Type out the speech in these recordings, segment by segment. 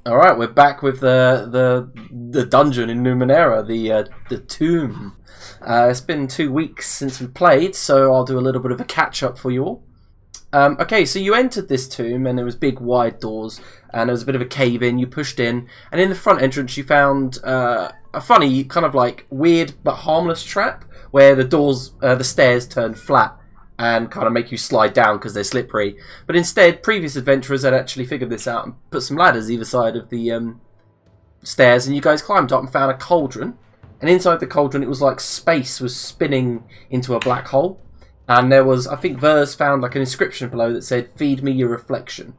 All right, we're back with the dungeon in Numenera, the tomb. It's been 2 weeks since we played, so I'll do a little bit of a catch up for you all. Okay, so you entered this tomb, and there was big wide doors, and there was a bit of a cave in. You pushed in, and in the front entrance, you found a funny, kind of like weird but harmless trap where the stairs turn flat and kind of make you slide down because they're slippery. But instead, previous adventurers had actually figured this out and put some ladders either side of the stairs, and you guys climbed up and found a cauldron. And inside the cauldron, it was like space was spinning into a black hole. And there was, I think Vers found like an inscription below that said, "Feed me your reflection."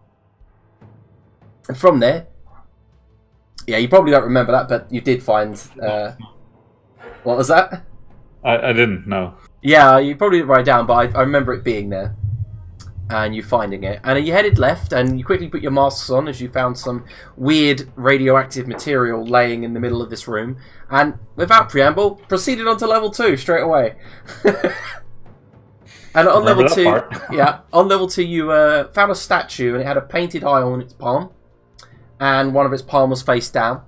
And from there, yeah, you probably don't remember that, but you did find, what was that? I didn't know. Yeah, you probably didn't write it down, but I remember it being there. And you finding it. And you headed left, and you quickly put your masks on as you found some weird radioactive material laying in the middle of this room. And without preamble, proceeded on to level 2 straight away. And on level 2, on level 2 you found a statue, and it had a painted eye on its palm. And one of its palm was face down.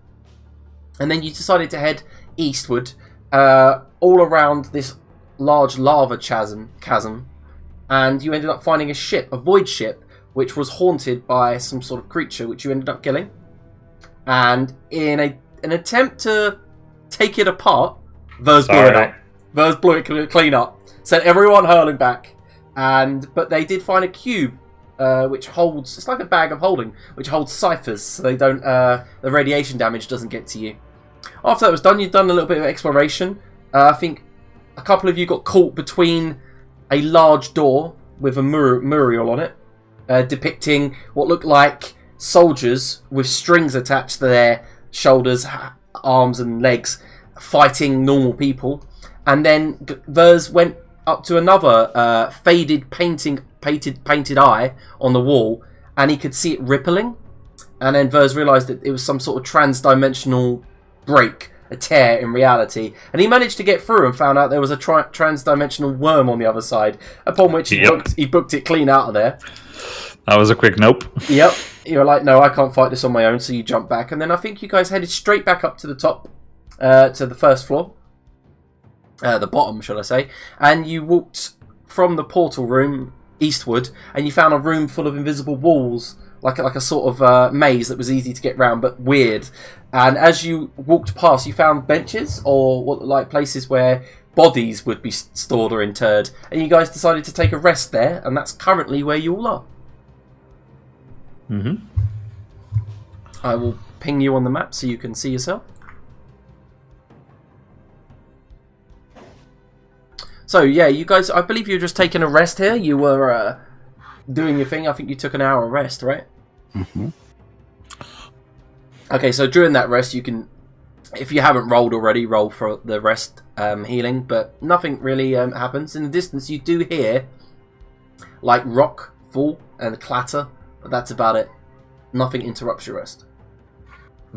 And then you decided to head eastward, all around this large lava chasm, and you ended up finding a ship, a void ship, which was haunted by some sort of creature, which you ended up killing. And in an attempt to take it apart, Vers blew it up. Vers blew it clean up, sent everyone hurling back. But they did find a cube, which holds, it's like a bag of holding, which holds ciphers, so they don't, the radiation damage doesn't get to you. After that was done, you'd done a little bit of exploration. I think a couple of you got caught between a large door with a mural on it, depicting what looked like soldiers with strings attached to their shoulders, arms and legs, fighting normal people. And then Vers went up to another faded painted eye on the wall, and he could see it rippling. And then Vers realised that it was some sort of trans-dimensional break, a tear in reality, and he managed to get through and found out there was a trans-dimensional worm on the other side, upon which he booked it clean out of there. That was a quick nope. Yep. You were like, no, I can't fight this on my own, so you jump back, and then I think you guys headed straight back up to the top, to the first floor, the bottom, should I say, and you walked from the portal room eastward, and you found a room full of invisible walls, like a sort of maze that was easy to get round, but weird. And as you walked past, you found benches, or what like places where bodies would be stored or interred. And you guys decided to take a rest there, and that's currently where you all are. Mm-hmm. I will ping you on the map so you can see yourself. So yeah, you guys, I believe you were just taking a rest here. You were doing your thing. I think you took an hour rest, right? Mm-hmm. Okay, so during that rest, you can, if you haven't rolled already, roll for the rest healing, but nothing really happens. In the distance, you do hear, like, rock fall and clatter, but that's about it. Nothing interrupts your rest.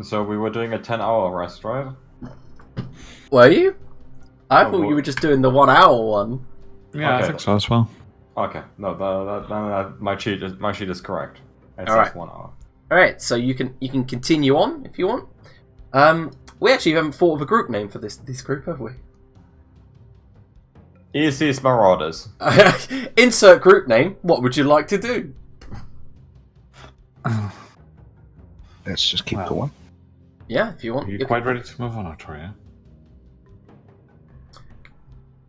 So we were doing a 10-hour rest, right? Were you? I thought you were just doing the 1 hour one. Yeah, Okay. I think so as well. Okay, no, my sheet is correct. It All says right. 1 hour. All right, so you can continue on if you want. We actually haven't thought of a group name for this group, have we? EC's Marauders. Insert group name. What would you like to do? Let's just keep going. Yeah, if you want. Are you quite ready to move on, Artoria?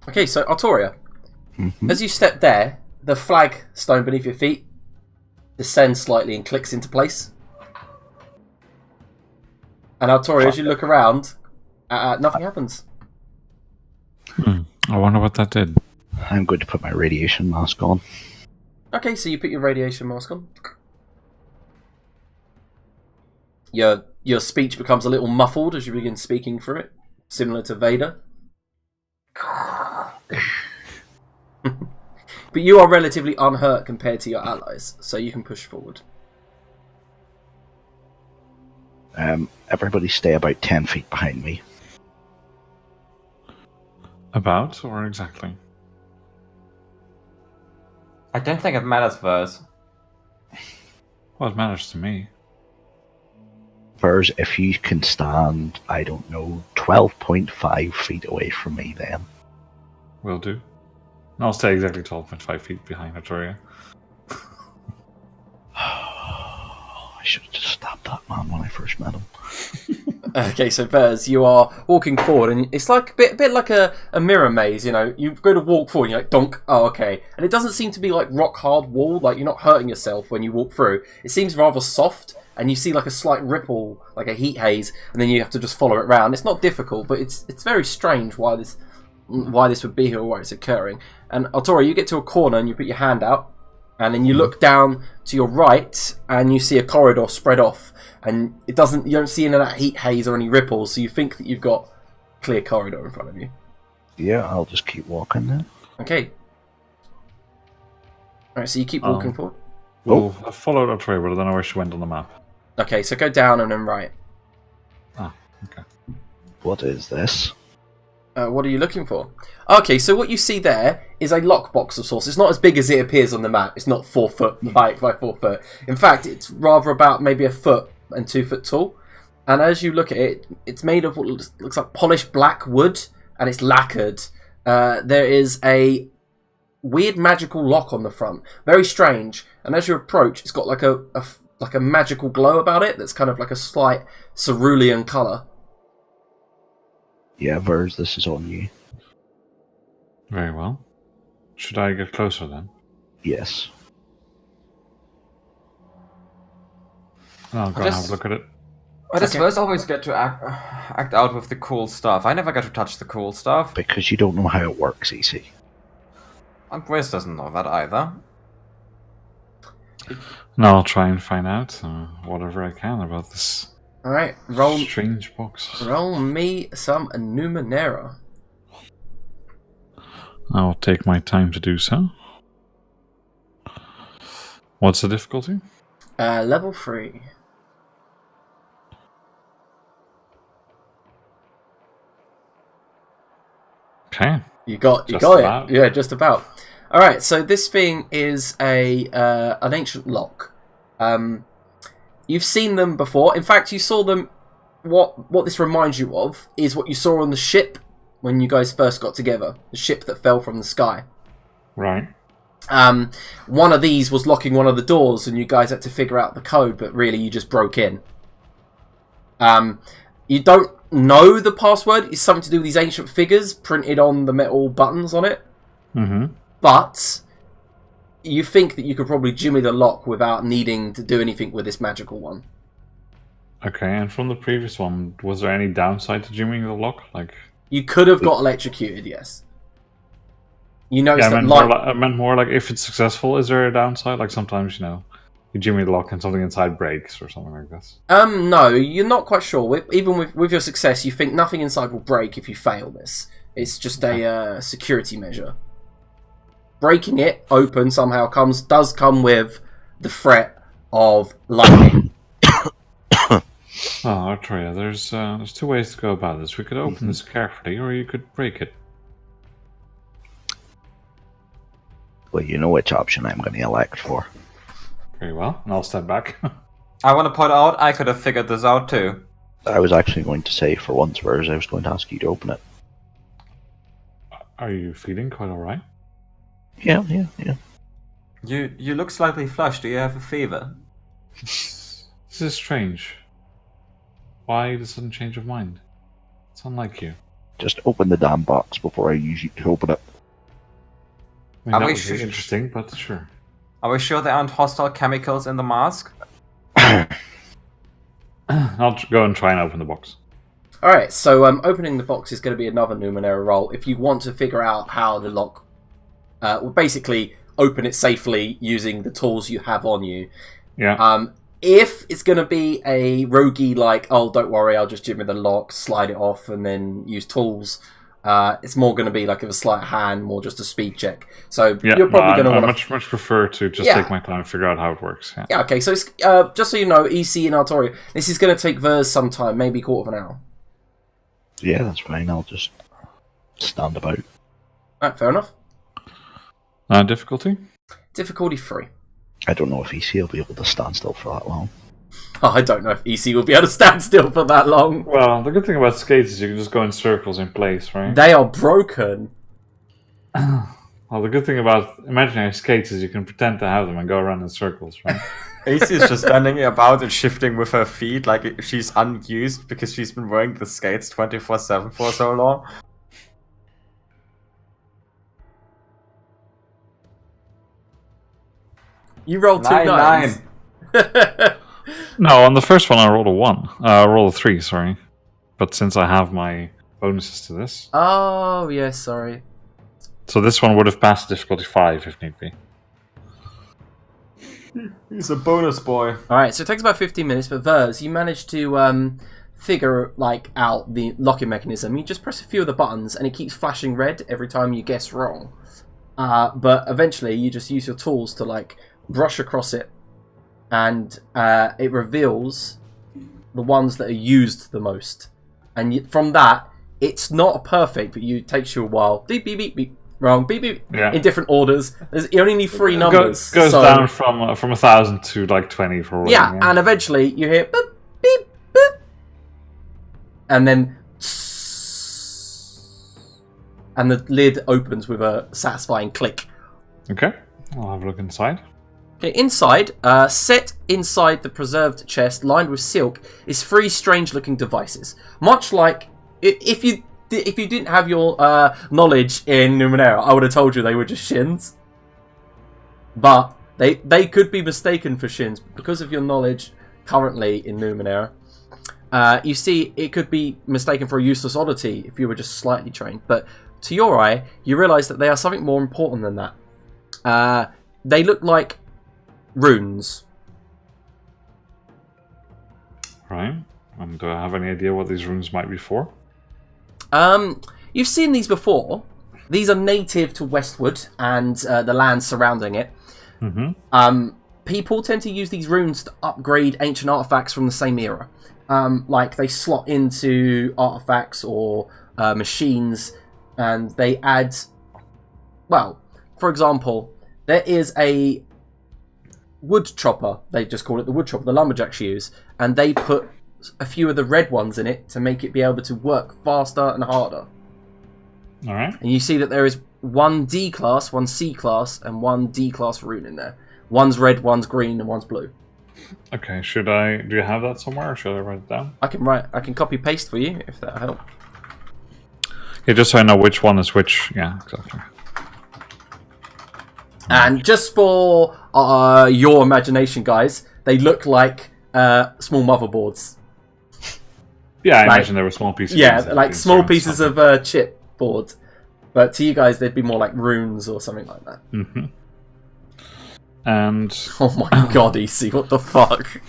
Okay, so Artoria, Mm-hmm. as you step there, the flag stone beneath your feet descends slightly and clicks into place. And Artoria, as you look around, nothing happens. I wonder what that did. I'm going to put my radiation mask on. Okay, so you put your radiation mask on. Your speech becomes a little muffled as you begin speaking through it, similar to Vader. But you are relatively unhurt compared to your allies, so you can push forward. Everybody stay about 10 feet behind me. About, or exactly? I don't think it matters, Vers. Well, it matters to me. Vers, if you can stand, I don't know, 12.5 feet away from me, then. Will do. I'll stay exactly 12.5 feet behind Artoria. I should have just stabbed that man when I first met him. Okay, so Vers, you are walking forward, and it's like a bit like a mirror maze. You know, you go to walk forward, and you're like, donk. Oh, okay. And it doesn't seem to be like rock hard wall. Like you're not hurting yourself when you walk through. It seems rather soft, and you see like a slight ripple, like a heat haze, and then you have to just follow it around. It's not difficult, but it's very strange why this would be here or why it's occurring. And Artoria, you get to a corner, and you put your hand out. And then you look down to your right, and you see a corridor spread off, and you don't see any of that heat haze or any ripples, so you think that you've got a clear corridor in front of you. Yeah, I'll just keep walking then. Okay. Alright, so you keep walking forward. Well, I followed Artoria, but I don't know where she went on the map. Okay, so go down and then right. Ah, okay. What is this? What are you looking for? Okay, so what you see there is a lockbox of sorts. It's not as big as it appears on the map. It's not 4 foot high by 4 foot. In fact, it's rather about maybe a foot and 2 foot tall. And as you look at it, it's made of what looks like polished black wood, and it's lacquered. There is a weird magical lock on the front, very strange. And as you approach, it's got like a magical glow about it. That's kind of like a slight cerulean color. Yeah, Vers, this is on you. Very well. Should I get closer then? Yes. I'll go and have a look at it. I just first always get to act out with the cool stuff. I never get to touch the cool stuff. Because you don't know how it works, EC. And Grace doesn't know that either. No, I'll try and find out whatever I can about this Alright, roll strange box. Roll me some Numenera. I'll take my time to do so. What's the difficulty? Level 3. Okay. You got about. it. Yeah, just about. All right. So this thing is an ancient lock. You've seen them before. In fact, you saw them. What this reminds you of is what you saw on the ship when you guys first got together. The ship that fell from the sky. Right. One of these was locking one of the doors, and you guys had to figure out the code, but really you just broke in. You don't know the password. It's something to do with these ancient figures printed on the metal buttons on it. Mm-hmm. But you think that you could probably jimmy the lock without needing to do anything with this magical one. Okay, and from the previous one, was there any downside to jimmying the lock? Like, you could have got electrocuted, yes. You notice yeah, that I meant more like if it's successful, is there a downside? Like sometimes, you jimmy the lock and something inside breaks or something like this. No, you're not quite sure. Even with your success, you think nothing inside will break if you fail this. It's just a security measure. Breaking it open somehow does come with the threat of lightning. Oh, Artoria, there's two ways to go about this. We could open this carefully, or you could break it. Well, you know which option I'm going to elect for. Very well, and I'll step back. I want to point out I could have figured this out too. I was actually going to say, for once, Vers, I was going to ask you to open it. Are you feeling quite alright? Yeah. You look slightly flushed. Do you have a fever? This is strange. Why the sudden change of mind? It's unlike you. Just open the damn box before I use you to open it. I mean, that would be interesting, but sure. Are we sure there aren't hostile chemicals in the mask? I'll go and try and open the box. Alright, so opening the box is going to be another Numenera roll. If you want to figure out how the lock will basically open it safely using the tools you have on you. Yeah. If it's going to be a roguey like, oh, don't worry, I'll just jimmy the lock, slide it off, and then use tools, it's more going to be like a sleight of hand, more just a speed check. So you're probably going to want to... much prefer to just take my time and figure out how it works. Yeah, okay, so it's, just so you know, EC and Artoria, this is going to take Vers some time, maybe a quarter of an hour. Yeah, that's fine. I'll just stand about. Alright, fair enough. Difficulty? Difficulty 3. I don't know if EC will be able to stand still for that long. I don't know if EC will be able to stand still for that long. Well, the good thing about skates is you can just go in circles in place, right? They are broken. Well, the good thing about imaginary skates is you can pretend to have them and go around in circles, right? AC is just standing about and shifting with her feet like she's unused because she's been wearing the skates 24/7 for so long. You rolled two nines. No, on the first one I rolled a 1. I rolled a 3, sorry. But since I have my bonuses to this... Oh, yes, sorry. So this one would have passed difficulty 5 if need be. He's a bonus boy. Alright, so it takes about 15 minutes, but Vers, you managed to figure out the locking mechanism. You just press a few of the buttons and it keeps flashing red every time you guess wrong. But eventually you just use your tools to brush across it, and it reveals the ones that are used the most. And from that, it's not perfect, but it takes you a while. Beep, beep, beep, beep. Wrong. Beep, beep. Yeah. In different orders. You only need 3 numbers. Goes down from 1,000 to 20 for one. Yeah, and eventually you hear beep, beep, beep. And then... And the lid opens with a satisfying click. Okay, I'll have a look inside. Okay, inside, set inside the preserved chest lined with silk is 3 strange-looking devices. Much like if you didn't have your knowledge in Numenera, I would have told you they were just shins. But they could be mistaken for shins because of your knowledge currently in Numenera. You see, it could be mistaken for a useless oddity if you were just slightly trained. But to your eye, you realise that they are something more important than that. They look like runes. Right. And do I have any idea what these runes might be for? You've seen these before. These are native to Westwood and the land surrounding it. Mm-hmm. People tend to use these runes to upgrade ancient artifacts from the same era. Like they slot into artifacts or machines, and they add... Well, for example, there is a wood chopper. They just call it the wood chopper, the lumberjacks use, and they put a few of the red ones in it to make it be able to work faster and harder. Alright. And you see that there is 1 D class, 1 C class, and 1 D class rune in there. One's red, one's green, and one's blue. Okay, do you have that somewhere, or should I write it down? I can copy paste for you if that helps. Yeah, just so I know which one is which. Yeah, exactly. And just for your imagination, guys, they look like small motherboards. Yeah, I imagine there were small pieces. Yeah, like small pieces of chipboard. But to you guys, they'd be more like runes or something like that. Mm-hmm. And... Oh my god, EC, what the fuck?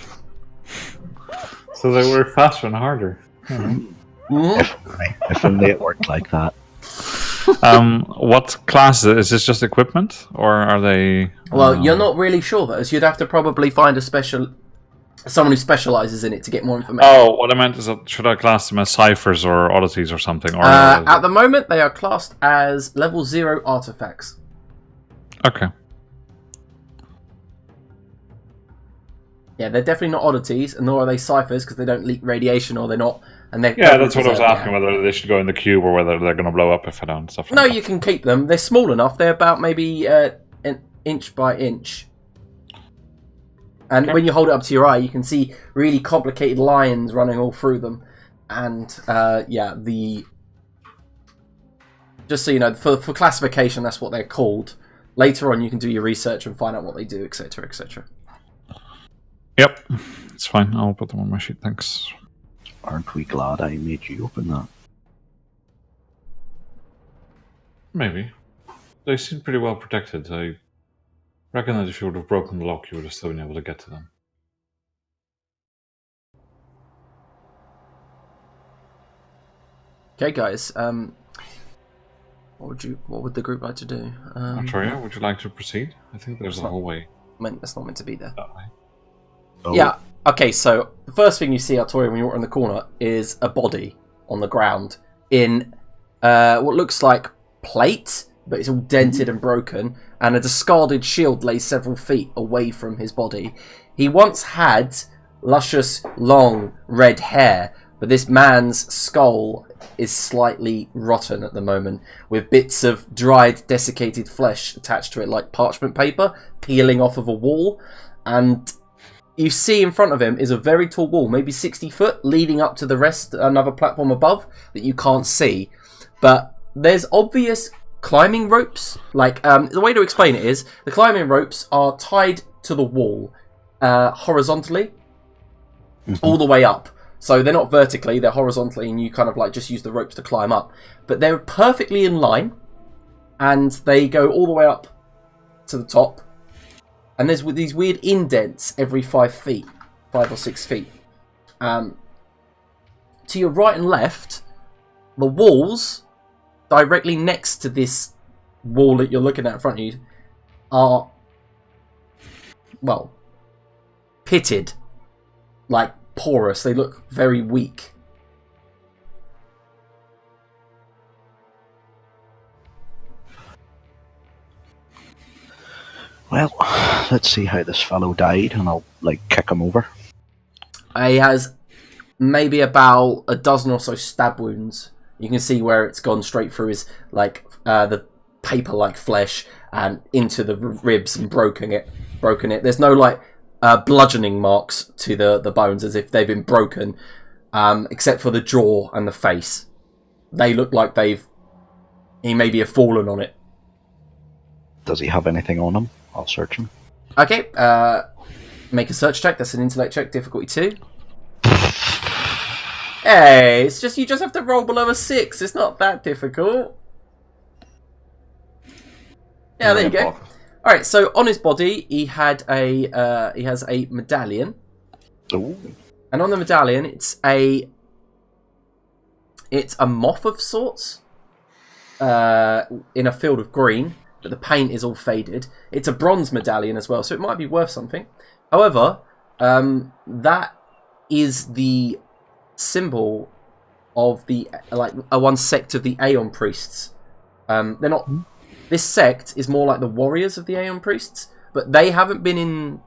So they work faster and harder. If only it worked like that. What class is it? Is this just equipment, or are they? Well, you're not really sure though, so you'd have to probably find someone who specializes in it to get more information. Oh, what I meant is that should I class them as ciphers or oddities or something? Or at the moment, they are classed as level 0 artifacts. Okay. Yeah, they're definitely not oddities, and nor are they ciphers because they don't leak radiation, or they're not. And they're that's what I was asking, whether they should go in the cube or whether they're going to blow up if I don't. Stuff like no, that. you can keep them. They're small enough. They're about maybe an inch by inch. And when you hold it up to your eye, you can see really complicated lines running all through them. And just so you know, for classification, that's what they're called. Later on, you can do your research and find out what they do, etc., etc. Yep, it's fine. I'll put them on my sheet. Thanks. Aren't we glad I made you open that? Maybe. They seem pretty well protected. I reckon that if you would have broken the lock, you would have still been able to get to them. Okay, guys. What would the group like to do? Artoria, would you like to proceed? I think there's a whole way. That's not meant to be there. That way. Oh. Yeah. Okay, so the first thing you see, Artoria, when you're in the corner, is a body on the ground in what looks like plate, but it's all dented and broken, and a discarded shield lays several feet away from his body. He once had luscious, long, red hair, but this man's skull is slightly rotten at the moment, with bits of dried, desiccated flesh attached to it like parchment paper, peeling off of a wall, and you see in front of him is a very tall wall, maybe 60 foot, leading up to the rest, another platform above that you can't see. But there's obvious climbing ropes. Like, the way to explain it is, the climbing ropes are tied to the wall horizontally, all the way up. So they're not vertically, they're horizontally, and you kind of like just use the ropes to climb up. But they're perfectly in line, and they go all the way up to the top. And there's these weird indents every 5 feet, 5 or 6 feet. To your right and left, the walls directly next to this wall that you're looking at in front of you are, well, pitted, like porous. They look very weak. Well, let's see how this fellow died, and I'll, like, kick him over. He has maybe about a dozen or so stab wounds. You can see where it's gone straight through his, like, the paper-like flesh and into the ribs and broken it. There's no, like, bludgeoning marks to the bones as if they've been broken, except for the jaw and the face. They look like he maybe have fallen on it. Does he have anything on him? I'll search him. Okay, make a search check. That's an intellect check, difficulty 2. Hey, it's just you just have to roll below a 6. It's not that difficult. Yeah, there you go. All right, so on his body, he has a medallion. Ooh. And on the medallion, it's a moth of sorts, in a field of green. But the paint is all faded. It's a bronze medallion as well, so it might be worth something. However, that is the symbol of the one sect of the Aeon priests. They're not. This sect is more like the warriors of the Aeon priests, but they haven't been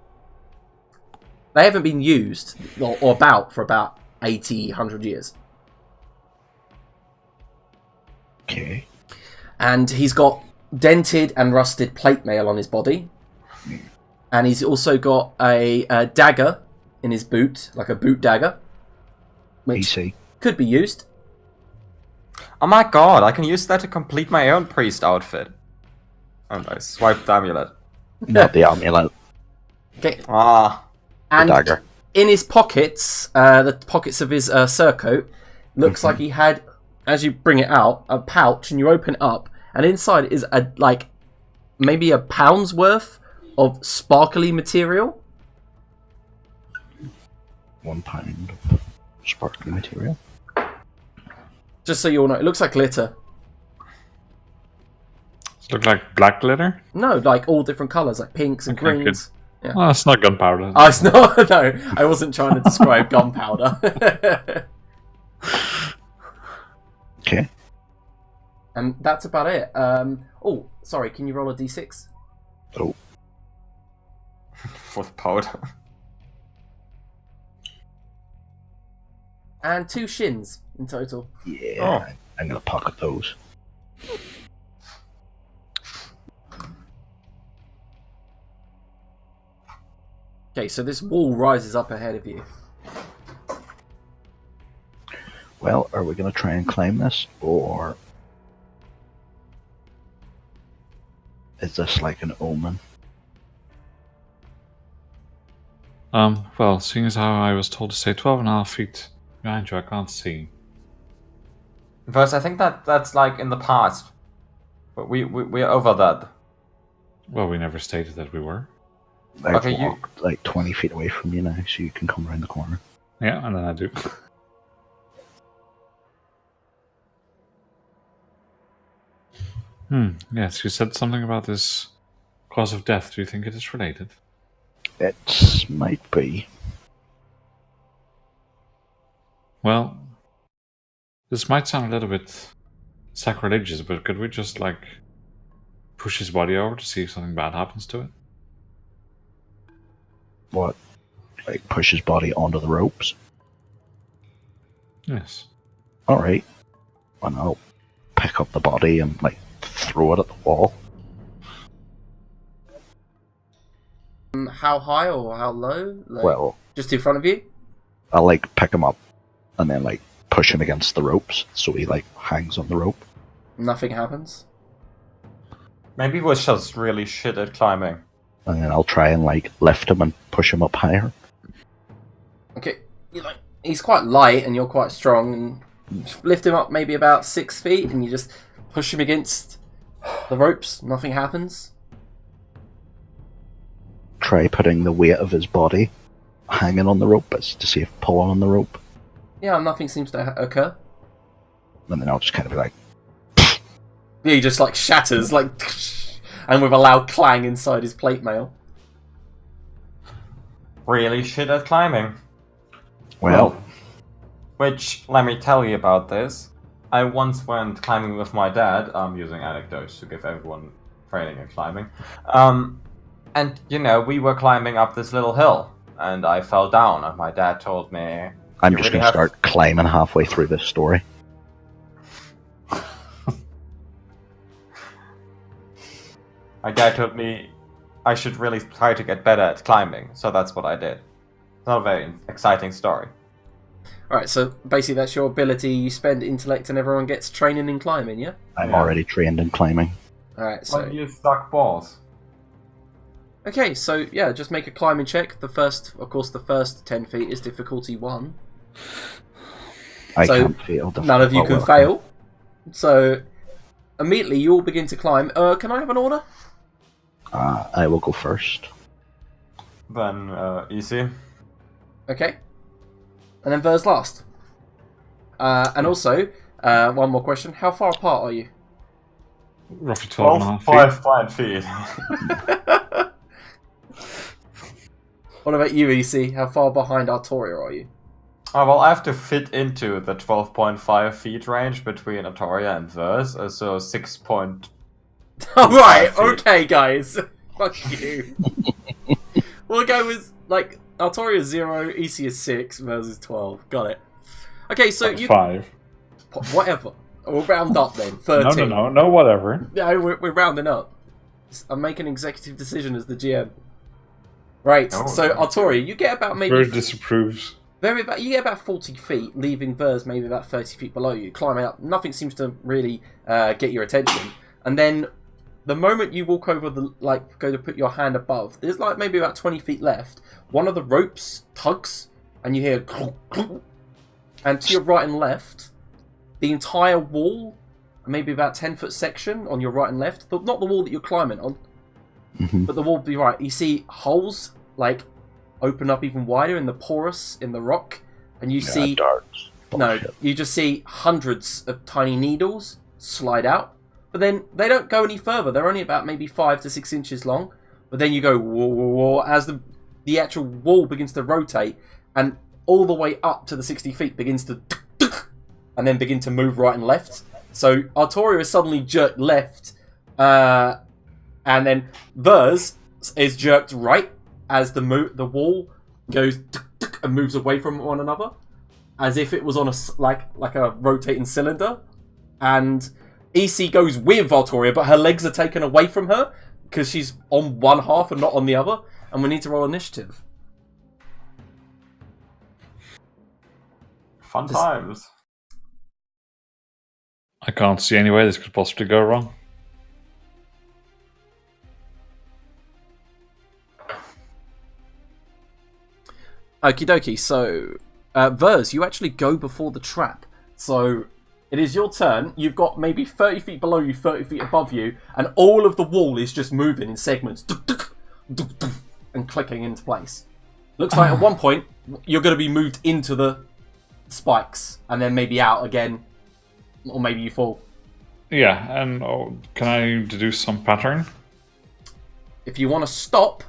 used or about for about 80, 100 years. Okay. And he's got dented and rusted plate mail on his body, and he's also got a dagger in his boot, like a boot dagger, which could be used. Oh my god, I can use that to complete my own priest outfit. And I swiped the amulet. Not the amulet. Okay. And the dagger. In his pockets, the pockets of his surcoat, looks like he had, as you bring it out, a pouch, and you open it up, and inside is maybe a pound's worth of sparkly material. 1 pound of sparkly material. Just so you all know, it looks like glitter. Does it look like black glitter? No, like all different colours, like pinks and greens. Yeah. Oh, it's not gunpowder. Oh, it's not. No, I wasn't trying to describe gunpowder. Okay. And that's about it. Oh, sorry, can you roll a d6? Oh. For the powder. And 2 shins in total. Yeah, I'm going to pocket those. Okay, so this wall rises up ahead of you. Well, are we going to try and climb this, or is this like an omen? Well, seeing as how I was told to stay 12.5 feet behind you, I can't see. First, I think that's like in the past. But we're over that. Well, we never stated that we were. I've walked like 20 feet away from you now, so you can come around the corner. Yeah, and then I do. Yes, you said something about this cause of death. Do you think it is related? It might be. Well, this might sound a little bit sacrilegious, but could we just, like, push his body over to see if something bad happens to it? What? like push his body onto the ropes. Yes. Alright. And I'll pick up the body and like throw it at the wall. How high or how low? Like, Well, just in front of you? I'll like pick him up and then like push him against the ropes so he like hangs on the rope. Nothing happens. Maybe he was just really shit at climbing. And then I'll try and like lift him and push him up higher. Okay, he's quite light and you're quite strong, and lift him up maybe about 6 feet, and you just push him against the ropes. Nothing happens. Try putting the weight of his body hanging on the rope to see if pulling on the rope. Yeah, nothing seems to occur. And then I'll just kind of be like, Yeah, he just like shatters, like, and with a loud clang inside his plate mail. Really shit at climbing. well, Which, let me tell you about this. I once went climbing with my dad. I'm using anecdotes to give everyone training in climbing. And, you know, we were climbing up this little hill, and I fell down, and my dad told me... I'm "You just really going to start climbing halfway through this story. My dad told me I should really try to get better at climbing, so that's what I did. It's not a very exciting story. Alright, so basically that's your ability. You spend intellect and everyone gets training in climbing, yeah? I'm Yeah. already trained in climbing. Alright, so... But you suck balls. Okay, so yeah, just make a climbing check. The first 10 feet is difficulty 1. I So, can't fail. None of you Oh, can well, fail. So, immediately you all begin to climb. Can I have an order? I will go first. Then, easy. Okay. And then Ver's last. And also, one more question. How far apart are you? Roughly 12 and a half feet. 5 feet. What about you, EC? How far behind Artoria are you? Oh, well, I have to fit into the 12.5 feet range between Atoria and Verse, so 6 point... Alright, 5 feet. okay, guys. Fuck you. We'll go with, like, Artoria is 0, EC is 6, Verse is 12. Got it. Okay, so you... 5. Whatever. We'll round up then. 13. No, whatever. No, we're rounding up. I'm making an executive decision as the GM. Right, Oh, so okay. Artoria, you get about maybe... Bird disapproves. You get about 40 feet, leaving Verse maybe about 30 feet below you, climbing up. Nothing seems to really get your attention. And then, the moment you walk over go to put your hand above, there's like maybe about 20 feet left. One of the ropes tugs, and you hear clunk, clunk. And to your right and left, the entire wall, maybe about 10-foot section on your right and left, but not the wall that you're climbing on, but the wall to your right, you see holes, like, open up even wider in the porous in the rock, and you see Darts. Bullshit. you just see hundreds of tiny needles slide out, but then they don't go any further. They're only about maybe 5 to 6 inches long, but then you go whoa, whoa, whoa, as the actual wall begins to rotate, and all the way up to the 60 feet begins to and then begin to move right and left. So Artoria is suddenly jerked left, and then Verse is jerked right as the wall goes and moves away from one another, as if it was on like a rotating cylinder. And EC goes with Artoria, but her legs are taken away from her because she's on one half and not on the other. And we need to roll initiative. Fun times. I can't see any way this could possibly go wrong. Okie dokie, so Verse, you actually go before the trap. So it is your turn. You've got maybe 30 feet below you, 30 feet above you, and all of the wall is just moving in segments and clicking into place. Looks like at one point you're going to be moved into the spikes and then maybe out again, or maybe you fall. Yeah, and can I deduce some pattern? If you want to stop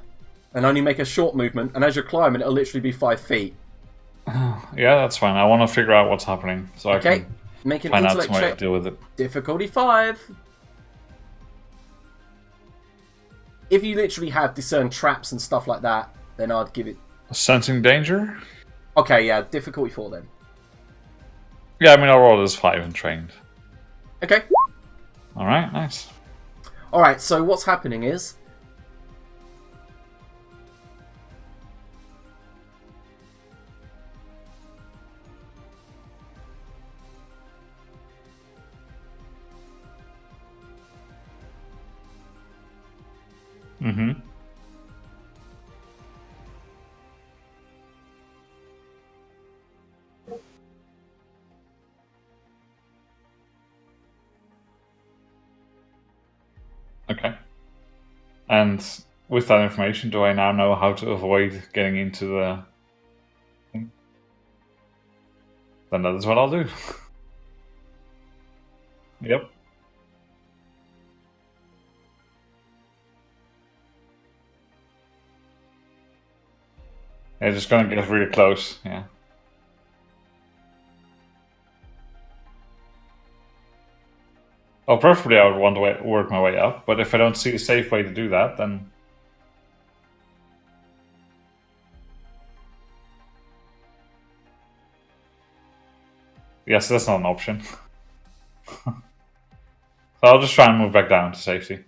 and only make a short movement, and as you're climbing, it'll literally be 5 feet. Yeah, that's fine. I want to figure out what's happening so I Okay, can make an find out intellect some way to check. deal with it. Difficulty 5. If you literally have discern traps and stuff like that, then I'd give it Sensing danger? Okay, yeah, difficulty 4 then. Yeah, I mean, I rolled as 5 and trained. Okay. Alright, nice. Alright, so what's happening is... Mm-hmm. Okay. And with that information, do I now know how to avoid getting into the... Then that is what I'll do. Yep. Yeah, just gonna get really close, yeah. Oh, preferably I would want to work my way up, but if I don't see a safe way to do that, then... Yes, that's not an option. So I'll just try and move back down to safety.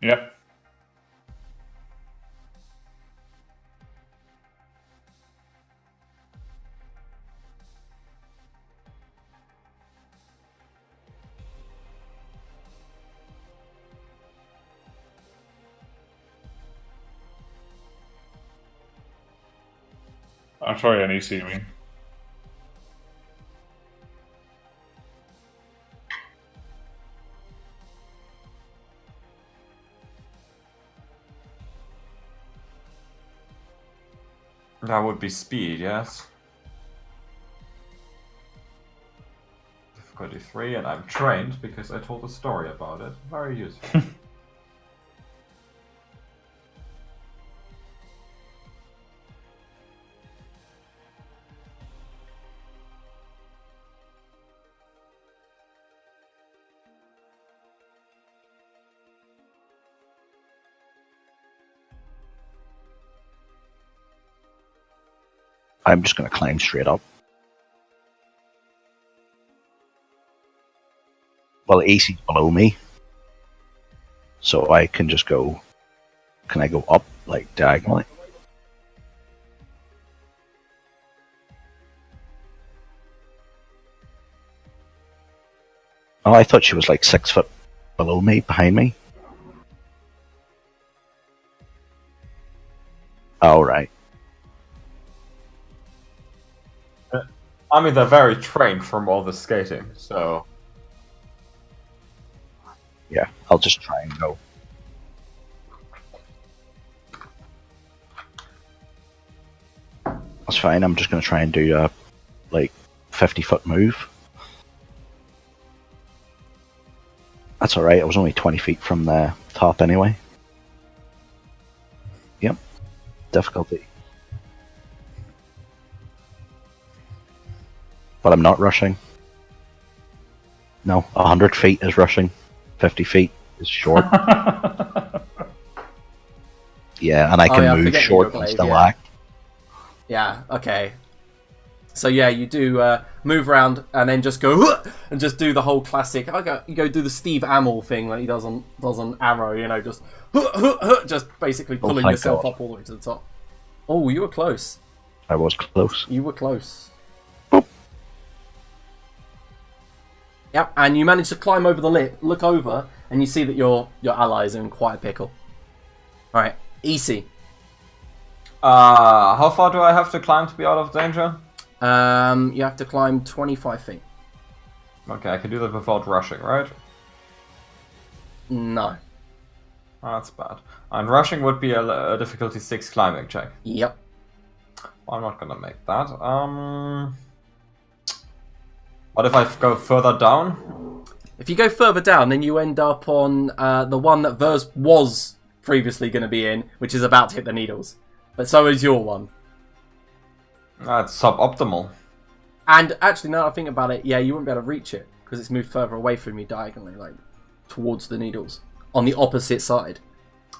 Yep. I'm sorry, I need to see me. That would be speed, yes. Difficulty 3, and I'm trained because I told a story about it. Very useful. I'm just going to climb straight up. Well, AC's below me. So I can just go... Can I go up, like, diagonally? Oh, I thought she was like 6 foot below me, behind me. Oh, right. I mean, they're very trained from all the skating, so... Yeah, I'll just try and go. That's fine, I'm just going to try and do a, like, 50-foot move. That's alright, I was only 20 feet from the top anyway. Yep. Difficulty. But I'm not rushing. No, 100 feet is rushing. 50 feet is short. Yeah, and I can move short and still act. Yeah, okay. So yeah, you do move around and then just go and just do the whole classic. You go do the Steve Amell thing like he does on Arrow, you know, just basically pulling yourself up all the way to the top. Oh, you were close. I was close. You were close. Boop. Yep, and you manage to climb over the lip, look over, and you see that your allies are in quite a pickle. All right, easy. How far do I have to climb to be out of danger? You have to climb 25 feet. Okay, I can do that without rushing, right? No. Oh, that's bad. And rushing would be a difficulty 6 climbing check. Yep. I'm not gonna make that. What if I go further down? If you go further down, then you end up on the one that Vers was previously going to be in, which is about to hit the needles. But so is your one. That's suboptimal. And actually, now that I think about it, yeah, you wouldn't be able to reach it because it's moved further away from you diagonally, like towards the needles, on the opposite side.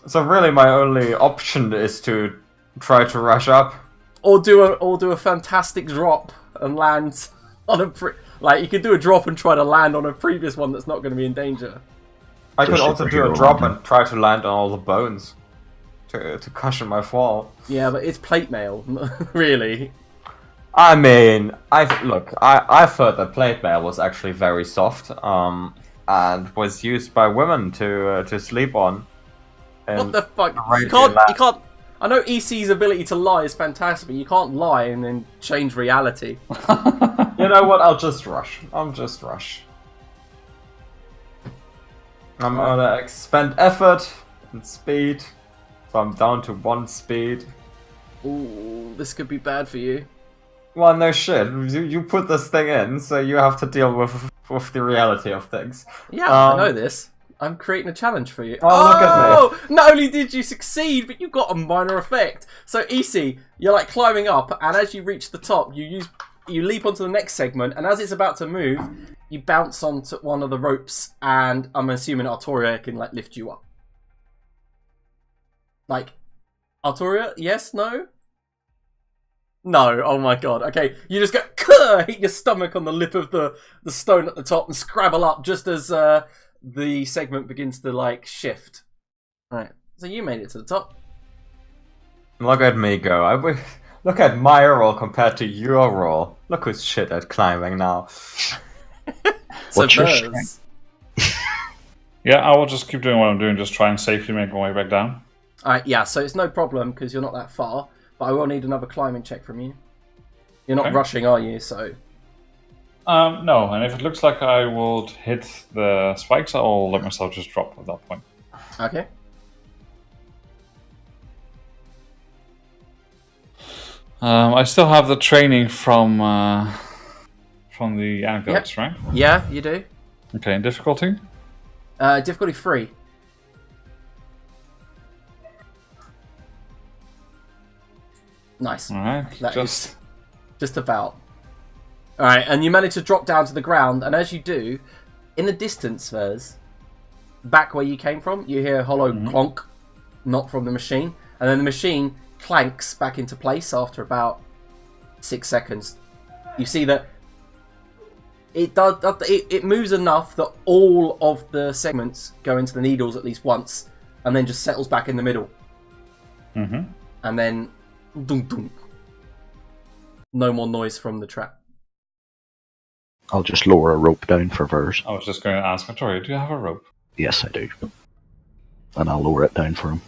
So really, my only option is to try to rush up. Or do a fantastic drop and land on a like you could do a drop and try to land on a previous one that's not going to be in danger. I could also do a drop and try to land on all the bones to cushion my fall. Yeah, but it's plate mail, really. I mean, I've heard that plate mail was actually very soft, and was used by women to sleep on. What the fuck? You can't. I know EC's ability to lie is fantastic, but you can't lie and then change reality. You know what? I'll just rush. I'm gonna expend effort and speed, so I'm down to 1 speed. Ooh, this could be bad for you. Well, no shit. You put this thing in, so you have to deal with the reality of things. Yeah, I know this. I'm creating a challenge for you. Oh, look at me! Not only did you succeed, but you got a minor effect. So, EC, you're like climbing up, and as you reach the top, you leap onto the next segment, and as it's about to move, you bounce onto one of the ropes, and I'm assuming Artoria can like lift you up. Like, Artoria? Yes? No? No, oh my god. Okay, you just go, hit your stomach on the lip of the stone at the top and scrabble up just as the segment begins to, like, shift. Right, so you made it to the top. Look at me go. Look at my roll compared to your roll. Look who's shit at climbing now. What's your strength? Yeah, I will just keep doing what I'm doing, just try and safely make my way back down. Alright, yeah, so it's no problem because you're not that far, but I will need another climbing check from you. You're not rushing, are you? So. No, and if it looks like I would hit the spikes, I'll let myself just drop at that point. Okay. I still have the training from the anecdotes, right? Yeah, you do. Okay, and difficulty? Difficulty 3. Nice. Alright, just about. Alright, and you manage to drop down to the ground, and as you do, in the distance, Vers, back where you came from, you hear a hollow clonk, not from the machine, and then the machine clanks back into place after about 6 seconds. You see that it moves enough that all of the segments go into the needles at least once, and then just settles back in the middle. Mm-hmm. And then dunk dunk. No more noise from the trap. I'll just lower a rope down for Vers. I was just going to ask Victoria, do you have a rope? Yes, I do. And I'll lower it down for him.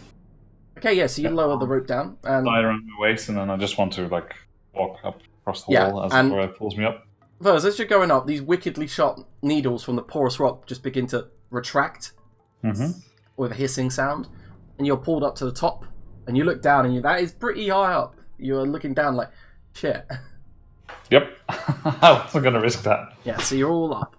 Okay, yeah, so you lower the rope down. And tie around my waist, and then I just want to like walk up across the wall as Victoria pulls me up. Vers, as you're going up, these wickedly sharp needles from the porous rock just begin to retract with a hissing sound. And you're pulled up to the top, and you look down, and that is pretty high up. You're looking down like, shit. Yep. I wasn't going to risk that. Yeah, so you're all up.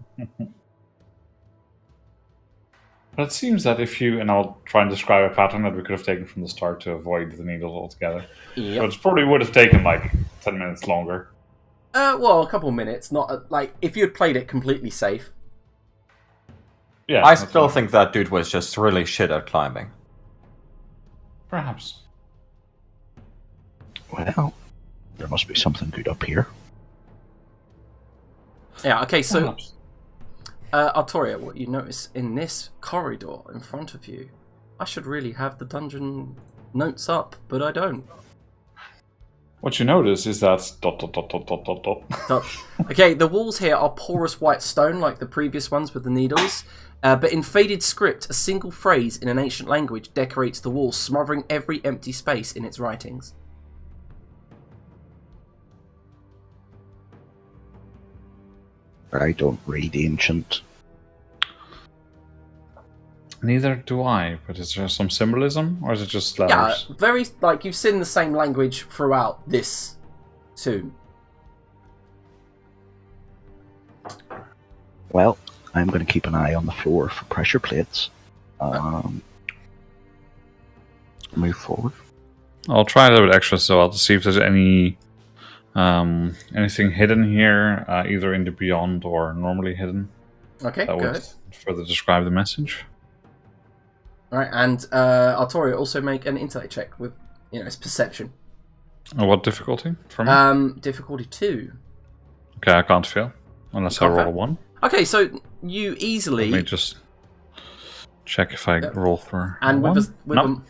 But it seems that if you, and I'll try and describe a pattern that we could have taken from the start to avoid the needles altogether. Yep. But it probably would have taken like 10 minutes longer. Well, a couple minutes. Not like if you had played it completely safe. Yeah. I still think that dude was just really shit at climbing. Perhaps. Well, there must be something good up here. Yeah, okay, so Perhaps. Artoria, what you notice in this corridor in front of you, I should really have the dungeon notes up, but I don't. What you notice is that ... Okay, the walls here are porous white stone like the previous ones with the needles, but in faded script, a single phrase in an ancient language decorates the walls, smothering every empty space in its writings. I don't read ancient. Neither do I, but is there some symbolism, or is it just letters? Yeah, very, like, you've seen the same language throughout this too. Well, I'm going to keep an eye on the floor for pressure plates. Move forward. I'll try a little bit extra, so I'll see if there's any anything hidden here, either in the beyond or normally hidden. Okay, that good. would further describe the message. All right, and Artoria also make an intellect check with its perception. What difficulty for me? Difficulty 2. Okay, I can't fail unless I roll a 1. Okay, so you easily. Let me just check if I roll for and one. with a.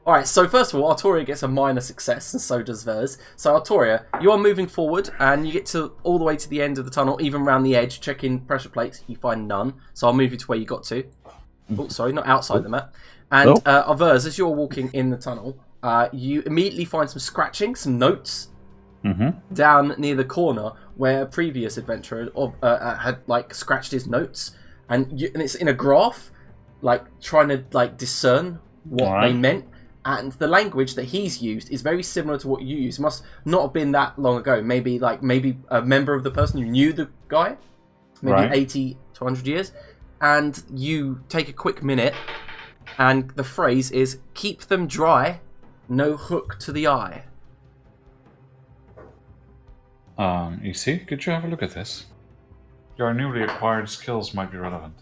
All right, so first of all, Artoria gets a minor success, and so does Vers. So Artoria, you are moving forward, and you get to all the way to the end of the tunnel, even around the edge, checking pressure plates. You find none, so I'll move you to where you got to. Oh, sorry, not outside the map. And Vers, as you're walking in the tunnel, you immediately find some scratching, some notes down near the corner where a previous adventurer had scratched his notes, and it's in a graph, trying to discern what they meant. And the language that he's used is very similar to what you use. Must not have been that long ago. Maybe a member of the person who knew the guy, maybe 80 to 100 years. And you take a quick minute, and the phrase is "keep them dry, no hook to the eye." You see? Could you have a look at this? Your newly acquired skills might be relevant.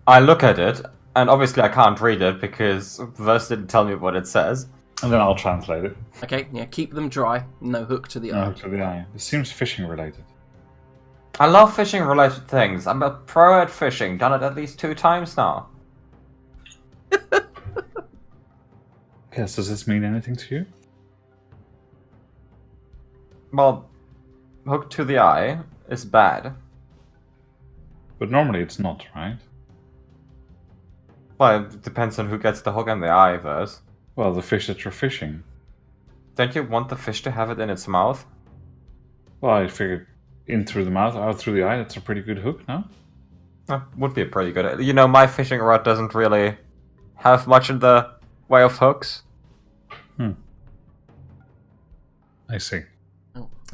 I look at it, and obviously I can't read it because Verse didn't tell me what it says. And then I'll translate it. Okay, yeah, keep them dry, no hook to the eye. No hook to the eye. This seems fishing related. I love fishing related things. I'm a pro at fishing, done it at least 2 times now. Yes, does this mean anything to you? Well, hook to the eye is bad. But normally it's not, right? Well, it depends on who gets the hook in the eye, Verse. Well, the fish that you're fishing. Don't you want the fish to have it in its mouth? Well, I figured in through the mouth, out through the eye, that's a pretty good hook, no? Would be a pretty good... my fishing rod doesn't really have much in the way of hooks. I see.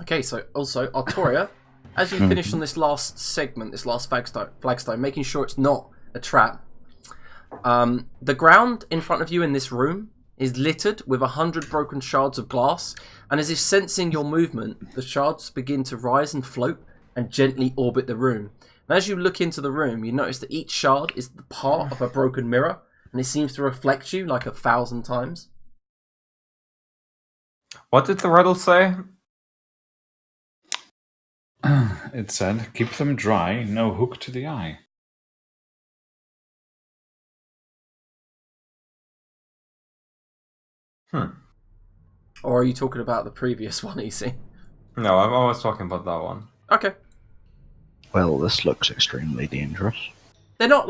Okay, so also, Artoria, as you finish on this last segment, this last flagstone, making sure it's not a trap, the ground in front of you in this room is littered with 100 broken shards of glass, and as if sensing your movement, the shards begin to rise and float and gently orbit the room. And as you look into the room, you notice that each shard is the part of a broken mirror, and it seems to reflect you like 1,000 times. What did the riddle say? It said, keep them dry, no hook to the eye. Or are you talking about the previous one, EC? No, I'm always talking about that one. Okay. Well, this looks extremely dangerous. They're not,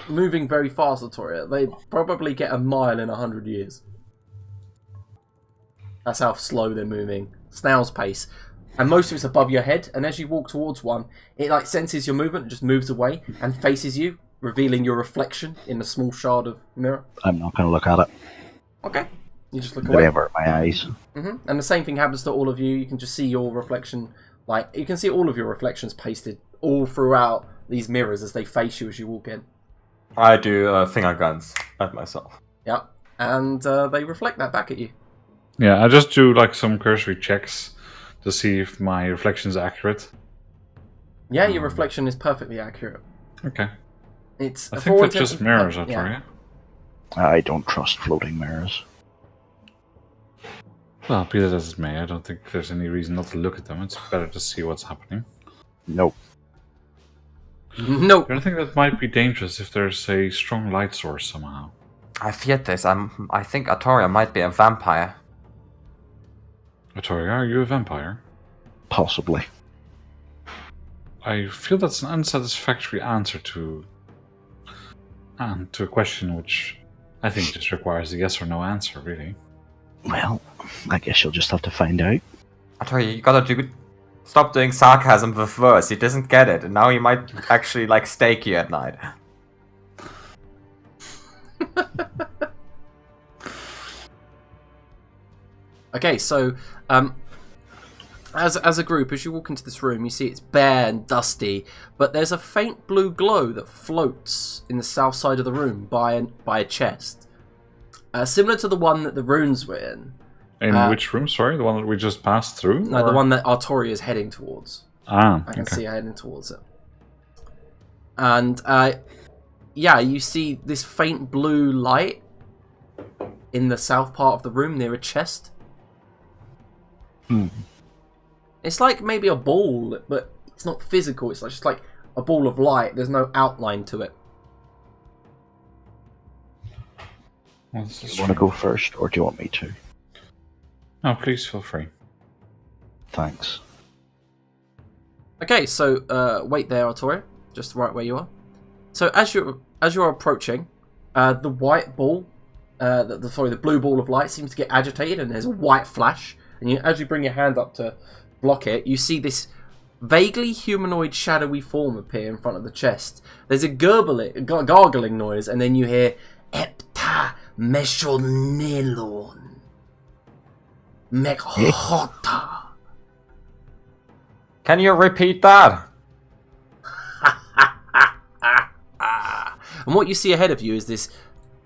moving very fast, Artoria. They probably get a mile in 100 years. That's how slow they're moving. Snail's pace. And most of it's above your head, and as you walk towards one, it senses your movement and just moves away and faces you, revealing your reflection in a small shard of mirror. I'm not going to look at it. Okay. You just look Maybe away. avert my eyes. And the same thing happens to all of you. You can just see your reflection, you can see all of your reflections pasted all throughout these mirrors as they face you as you walk in. I do finger guns at myself. Yeah. And they reflect that back at you. Yeah, I just do some cursory checks to see if my reflection is accurate. Yeah, your reflection is perfectly accurate. Okay. I think they're just mirrors, Artoria. I don't trust floating mirrors. Well, be that as it may, I don't think there's any reason not to look at them. It's better to see what's happening. Nope. Nope. I think that might be dangerous if there's a strong light source somehow. I feared this. I think Artoria might be a vampire. Artoria, are you a vampire? Possibly. I feel that's an unsatisfactory answer to a question which I think just requires a yes or no answer, really. Well, I guess you'll just have to find out. Artoria, you gotta stop doing sarcasm with Verse. He doesn't get it, and now he might actually stake you at night. Okay, so as a group, as you walk into this room, you see it's bare and dusty, but there's a faint blue glow that floats in the south side of the room by a chest, similar to the one that the runes were in. In which room? Sorry, the one that we just passed through? No, the one that Artoria is heading towards. I can see her heading towards it. And yeah, you see this faint blue light in the south part of the room near a chest. It's like maybe a ball, but it's not physical. It's just like a ball of light. There's no outline to it. Do you want to go first, or do you want me to? No, please feel free. Thanks. Okay, so wait there, Artoria, just right where you are. So as you're approaching, the white ball, the blue ball of light seems to get agitated, and there's a white flash. And as you bring your hand up to block it, you see this vaguely humanoid, shadowy form appear in front of the chest. There's a gargling noise, and then you hear "Epta meshonelon mekhota." Can you repeat that? And what you see ahead of you is this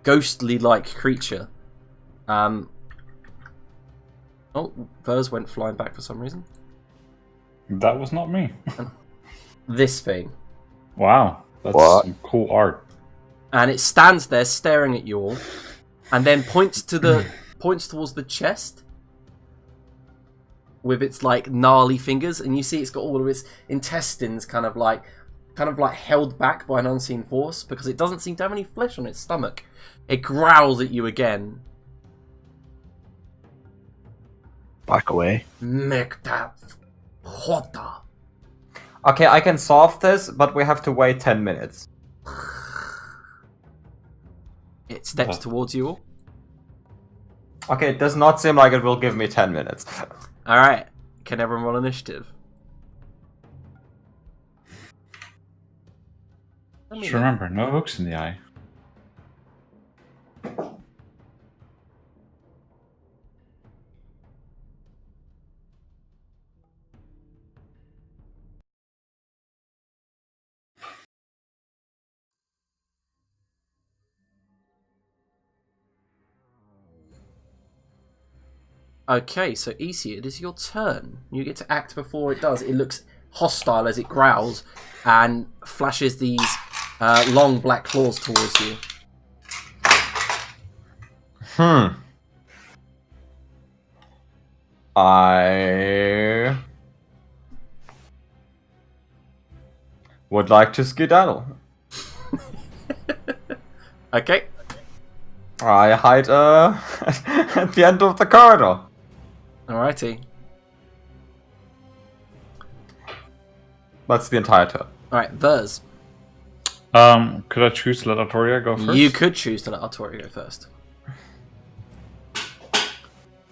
ghostly-like creature. Oh, Vers went flying back for some reason. That was not me. This thing. Wow, that's What? some cool art. And it stands there staring at you all, and then points towards the chest with its like gnarly fingers, and you see it's got all of its intestines kind of like held back by an unseen force because it doesn't seem to have any flesh on its stomach. It growls at you again. Back away. Mekta hota. Okay, I can solve this, but we have to wait 10 minutes. It steps What? towards you all. Okay, it does not seem like it will give me 10 minutes. Alright. Can everyone roll initiative? Just remember, no hooks in the eye. Okay, so Isi, it is your turn. You get to act before it does. It looks hostile as it growls and flashes these long black claws towards you. I would like to skedaddle. Okay. I hide at the end of the corridor. Alrighty. That's the entire turn. Alright, Vers. Could I choose to let Artoria go first? You could choose to let Artoria go first.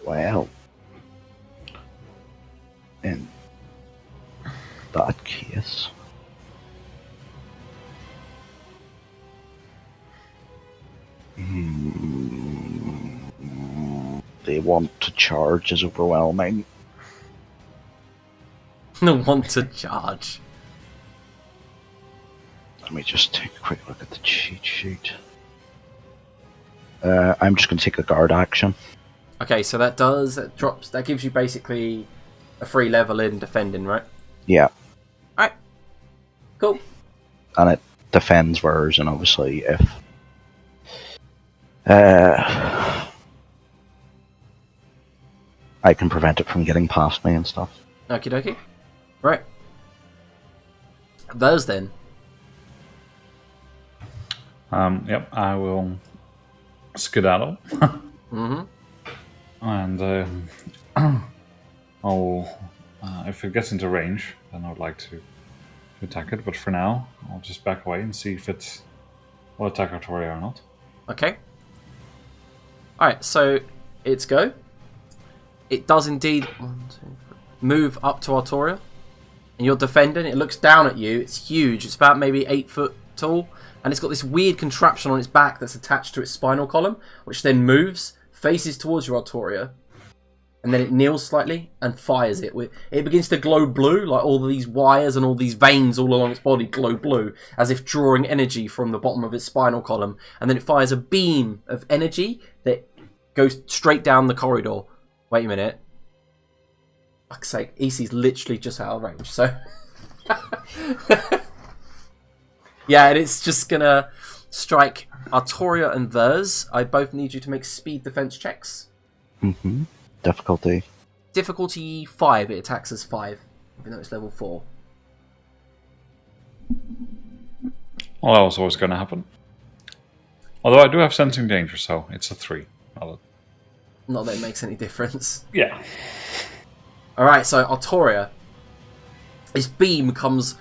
Well, in that case, the want to charge is overwhelming. The want to charge. Let me just take a quick look at the cheat sheet. I'm just going to take a guard action. Okay, so that gives you basically a free level in defending, right? Yeah, Alright. Cool. and it defends Vers, and obviously if I can prevent it from getting past me and stuff. Okie dokie. Right. Vers then. Yep, I will skedaddle. Mm-hmm. And I'll, if it gets into range, then I would like to attack it. But for now, I'll just back away and see if it will attack Artoria or not. Okay. Alright, so it's go. It does indeed move up to Artoria. And you're defending. It looks down at you. It's huge. It's about maybe 8 foot tall. And it's got this weird contraption on its back that's attached to its spinal column, which then moves, faces towards you, Artoria. And then it kneels slightly and fires it. It begins to glow blue, like all these wires and all these veins all along its body glow blue, as if drawing energy from the bottom of its spinal column. And then it fires a beam of energy that goes straight down the corridor. Wait a minute. Fuck's sake, Isi's literally just out of range, so... Yeah, and it's just gonna strike Artoria and Vers. I both need you to make speed defense checks. Mm-hmm. Difficulty. Difficulty 5. It attacks as 5, even though it's level 4. Well, that was always going to happen. Although I do have sensing danger, so it's a 3. Not that it makes any difference. Yeah. Alright, so Artoria. This beam comes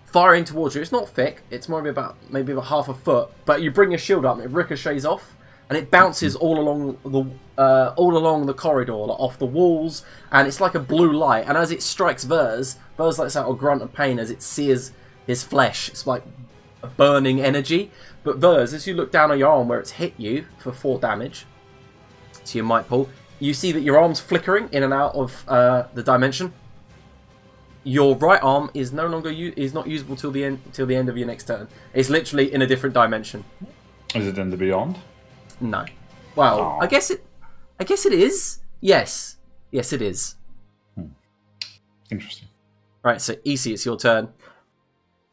firing towards you. It's not thick. It's more maybe about half a foot. But you bring your shield up and it ricochets off. And it bounces all along the corridor, like off the walls. And it's like a blue light. And as it strikes Vers lets out a grunt of pain as it sears his flesh. It's like a burning energy. But Vers, as you look down on your arm where it's hit you for 4 damage to your might pool, you see that your arm's flickering in and out of the dimension. Your right arm is no longer not usable till the end of your next turn. It's literally in a different dimension. Is it in the beyond? No. Well, Oh. I guess it is. Yes, it is. Interesting. Right, so EC, it's your turn.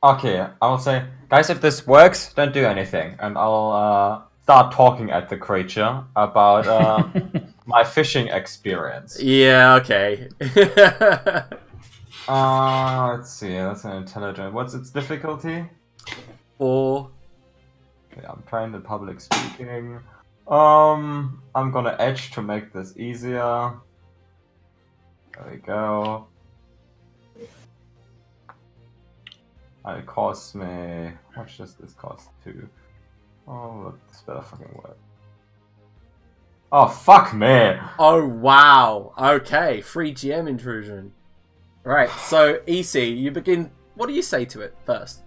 Okay, I'll say, guys, if this works, don't do anything, and I'll start talking at the creature about my fishing experience. Yeah, okay. Let's see, that's an intelligent. What's its difficulty? 4. Okay, I'm trying the public speaking. I'm gonna edge to make this easier. There we go. It costs me... How much does this cost? 2. Oh, this better fucking work. Oh, fuck me! Oh, wow. Okay, free GM intrusion. Right, so EC, you begin... What do you say to it first?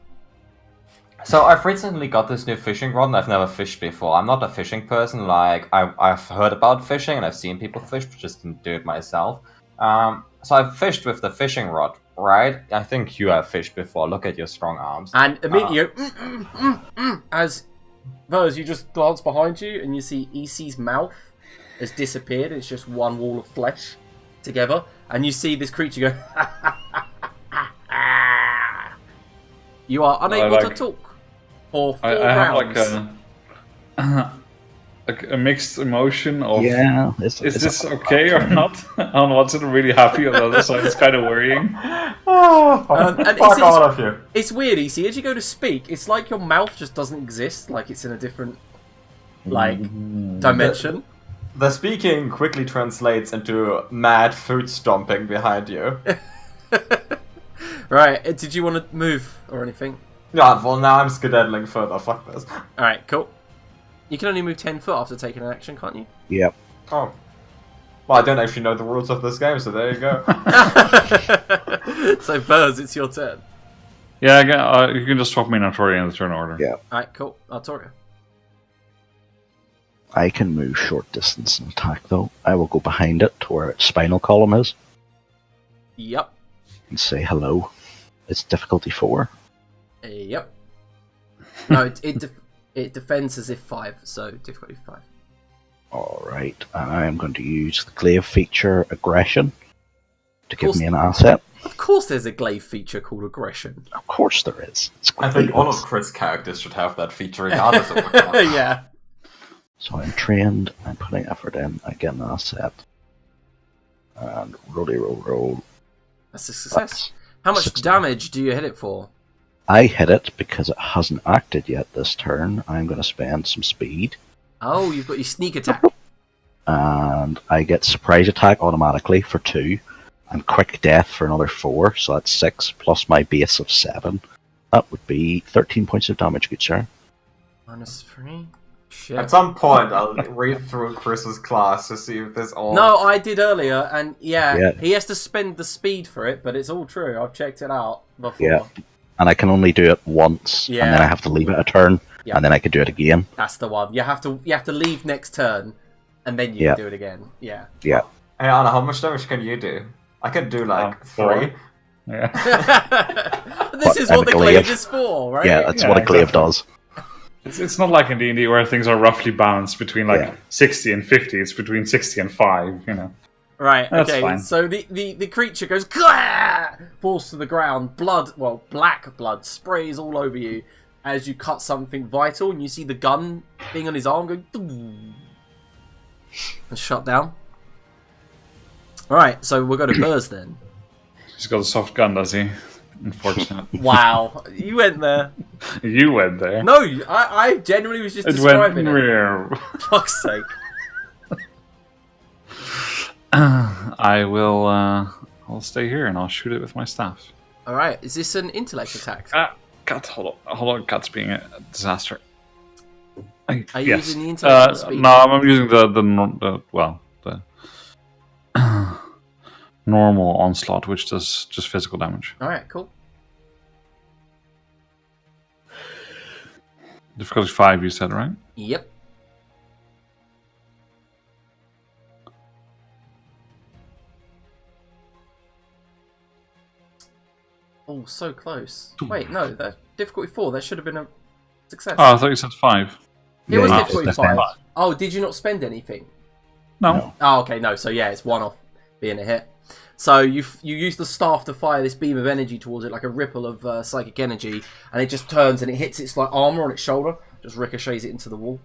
So I've recently got this new fishing rod and I've never fished before. I'm not a fishing person, like, I've heard about fishing and I've seen people fish, but just didn't do it myself. So I've fished with the fishing rod, right? I think you have fished before, look at your strong arms. And immediately, as Vers, you just glance behind you and you see EC's mouth has disappeared. It's just one wall of flesh together. And you see this creature go... You are unable to talk for 4 I have rounds. like a mixed emotion of Yeah. is this okay or not? On one side I'm really happy, on the other side it's kind of worrying. And Fuck all of you. It's weird, EC. As you go to speak, it's like your mouth just doesn't exist. Like it's in a different, dimension. The speaking quickly translates into mad food stomping behind you. Right, did you want to move or anything? Yeah, well now I'm skedaddling further, fuck this. Alright, cool. You can only move 10 foot after taking an action, can't you? Yep. Oh. Well, I don't actually know the rules of this game, so there you go. So, Vers, it's your turn. Yeah, again, you can just swap me in Artoria in the turn order. Yeah. Alright, cool. Artoria. I can move short distance and attack, though. I will go behind it to where its spinal column is Yep. and say hello. It's difficulty 4. Yep. No, it defends as if 5, so difficulty 5. Alright, and I am going to use the glaive feature aggression to give me an asset. Of course there's a glaive feature called aggression. Of course there is. It's I think all of glaive. Chris' characters should have that feature regardless of what kind. Yeah. So I'm trained, I'm putting effort in, I get an asset. And roll. That's a success. That's How much 16. damage do you hit it for? I hit it because it hasn't acted yet this turn. I'm going to spend some speed. Oh, you've got your sneak attack. And I get surprise attack automatically for 2. And quick death for another 4. So that's 6 plus my base of 7. That would be 13 points of damage, good sir. -3. Shit. At some point, I'll read through Chris's class to see if there's all... No, I did earlier, and Yeah. he has to spend the speed for it, but it's all true. I've checked it out before. Yeah. And I can only do it once, and then Yeah. I have to leave it a turn, Yeah. and then I can do it again. That's the one. You have to leave next turn, and then you Yeah. can do it again. Yeah. Yeah. Hey Anna, how much damage can you do? I can do like 4. 3. Yeah. This is and what the a glaive glaive. is for, right? Yeah, that's Yeah, what a glaive exactly. does. It's not like in D&D where things are roughly balanced between like Yeah. 60 and 50. It's between 60 and 5, you know. Right, That's okay, fine. so the creature goes, "Gah!" falls to the ground, black blood sprays all over you, as you cut something vital, and you see the gun thing on his arm go and shut down. Alright, so we'll go to Vers then. He's got a soft gun, does he? Unfortunate. Wow, you went there. You went there. No, I genuinely was just describing it. Fuck's sake. I'll stay here and I'll shoot it with my staff. Alright, is this an intellect attack? Cat, hold on. Cat's being a disaster. Are you yes. using the intellect or speed? No, I'm using the normal onslaught, which does just physical damage. Alright, cool. Difficulty 5, you said, right? Yep. Oh, so close. Wait, no, that difficulty 4, that should have been a success. Oh, I thought you said 5. It was Yeah, difficulty it's 5. 5. Oh, did you not spend anything? No. Oh, okay, no, so yeah, it's one off being a hit. So you use the staff to fire this beam of energy towards it, like a ripple of psychic energy, and it just turns and it hits its like armor on its shoulder, just ricochets it into the wall.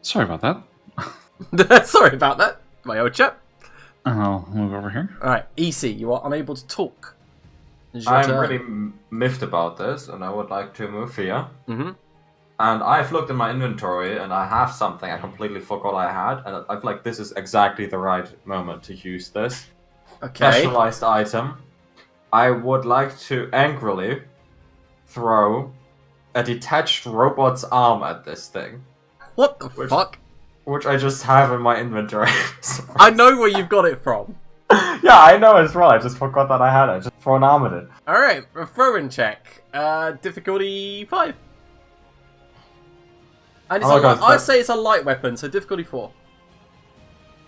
Sorry about that. Sorry about that, my old chap. I'll move over here. Alright, EC, you are unable to talk. It's your I'm turn. really miffed about this, and I would like to move here. Mm-hmm. And I've looked in my inventory, and I have something I completely forgot I had, and I feel like this is exactly the right moment to use this. Okay. Specialized item. I would like to angrily throw a detached robot's arm at this thing, What the fuck? which I just have in my inventory. I know where you've got it from. Yeah, I know as well. I just forgot that I had it. Just throw an arm at it. Alright, a throw-in check. Difficulty 5. And it's Oh my God, I'd say it's a light weapon, so difficulty 4.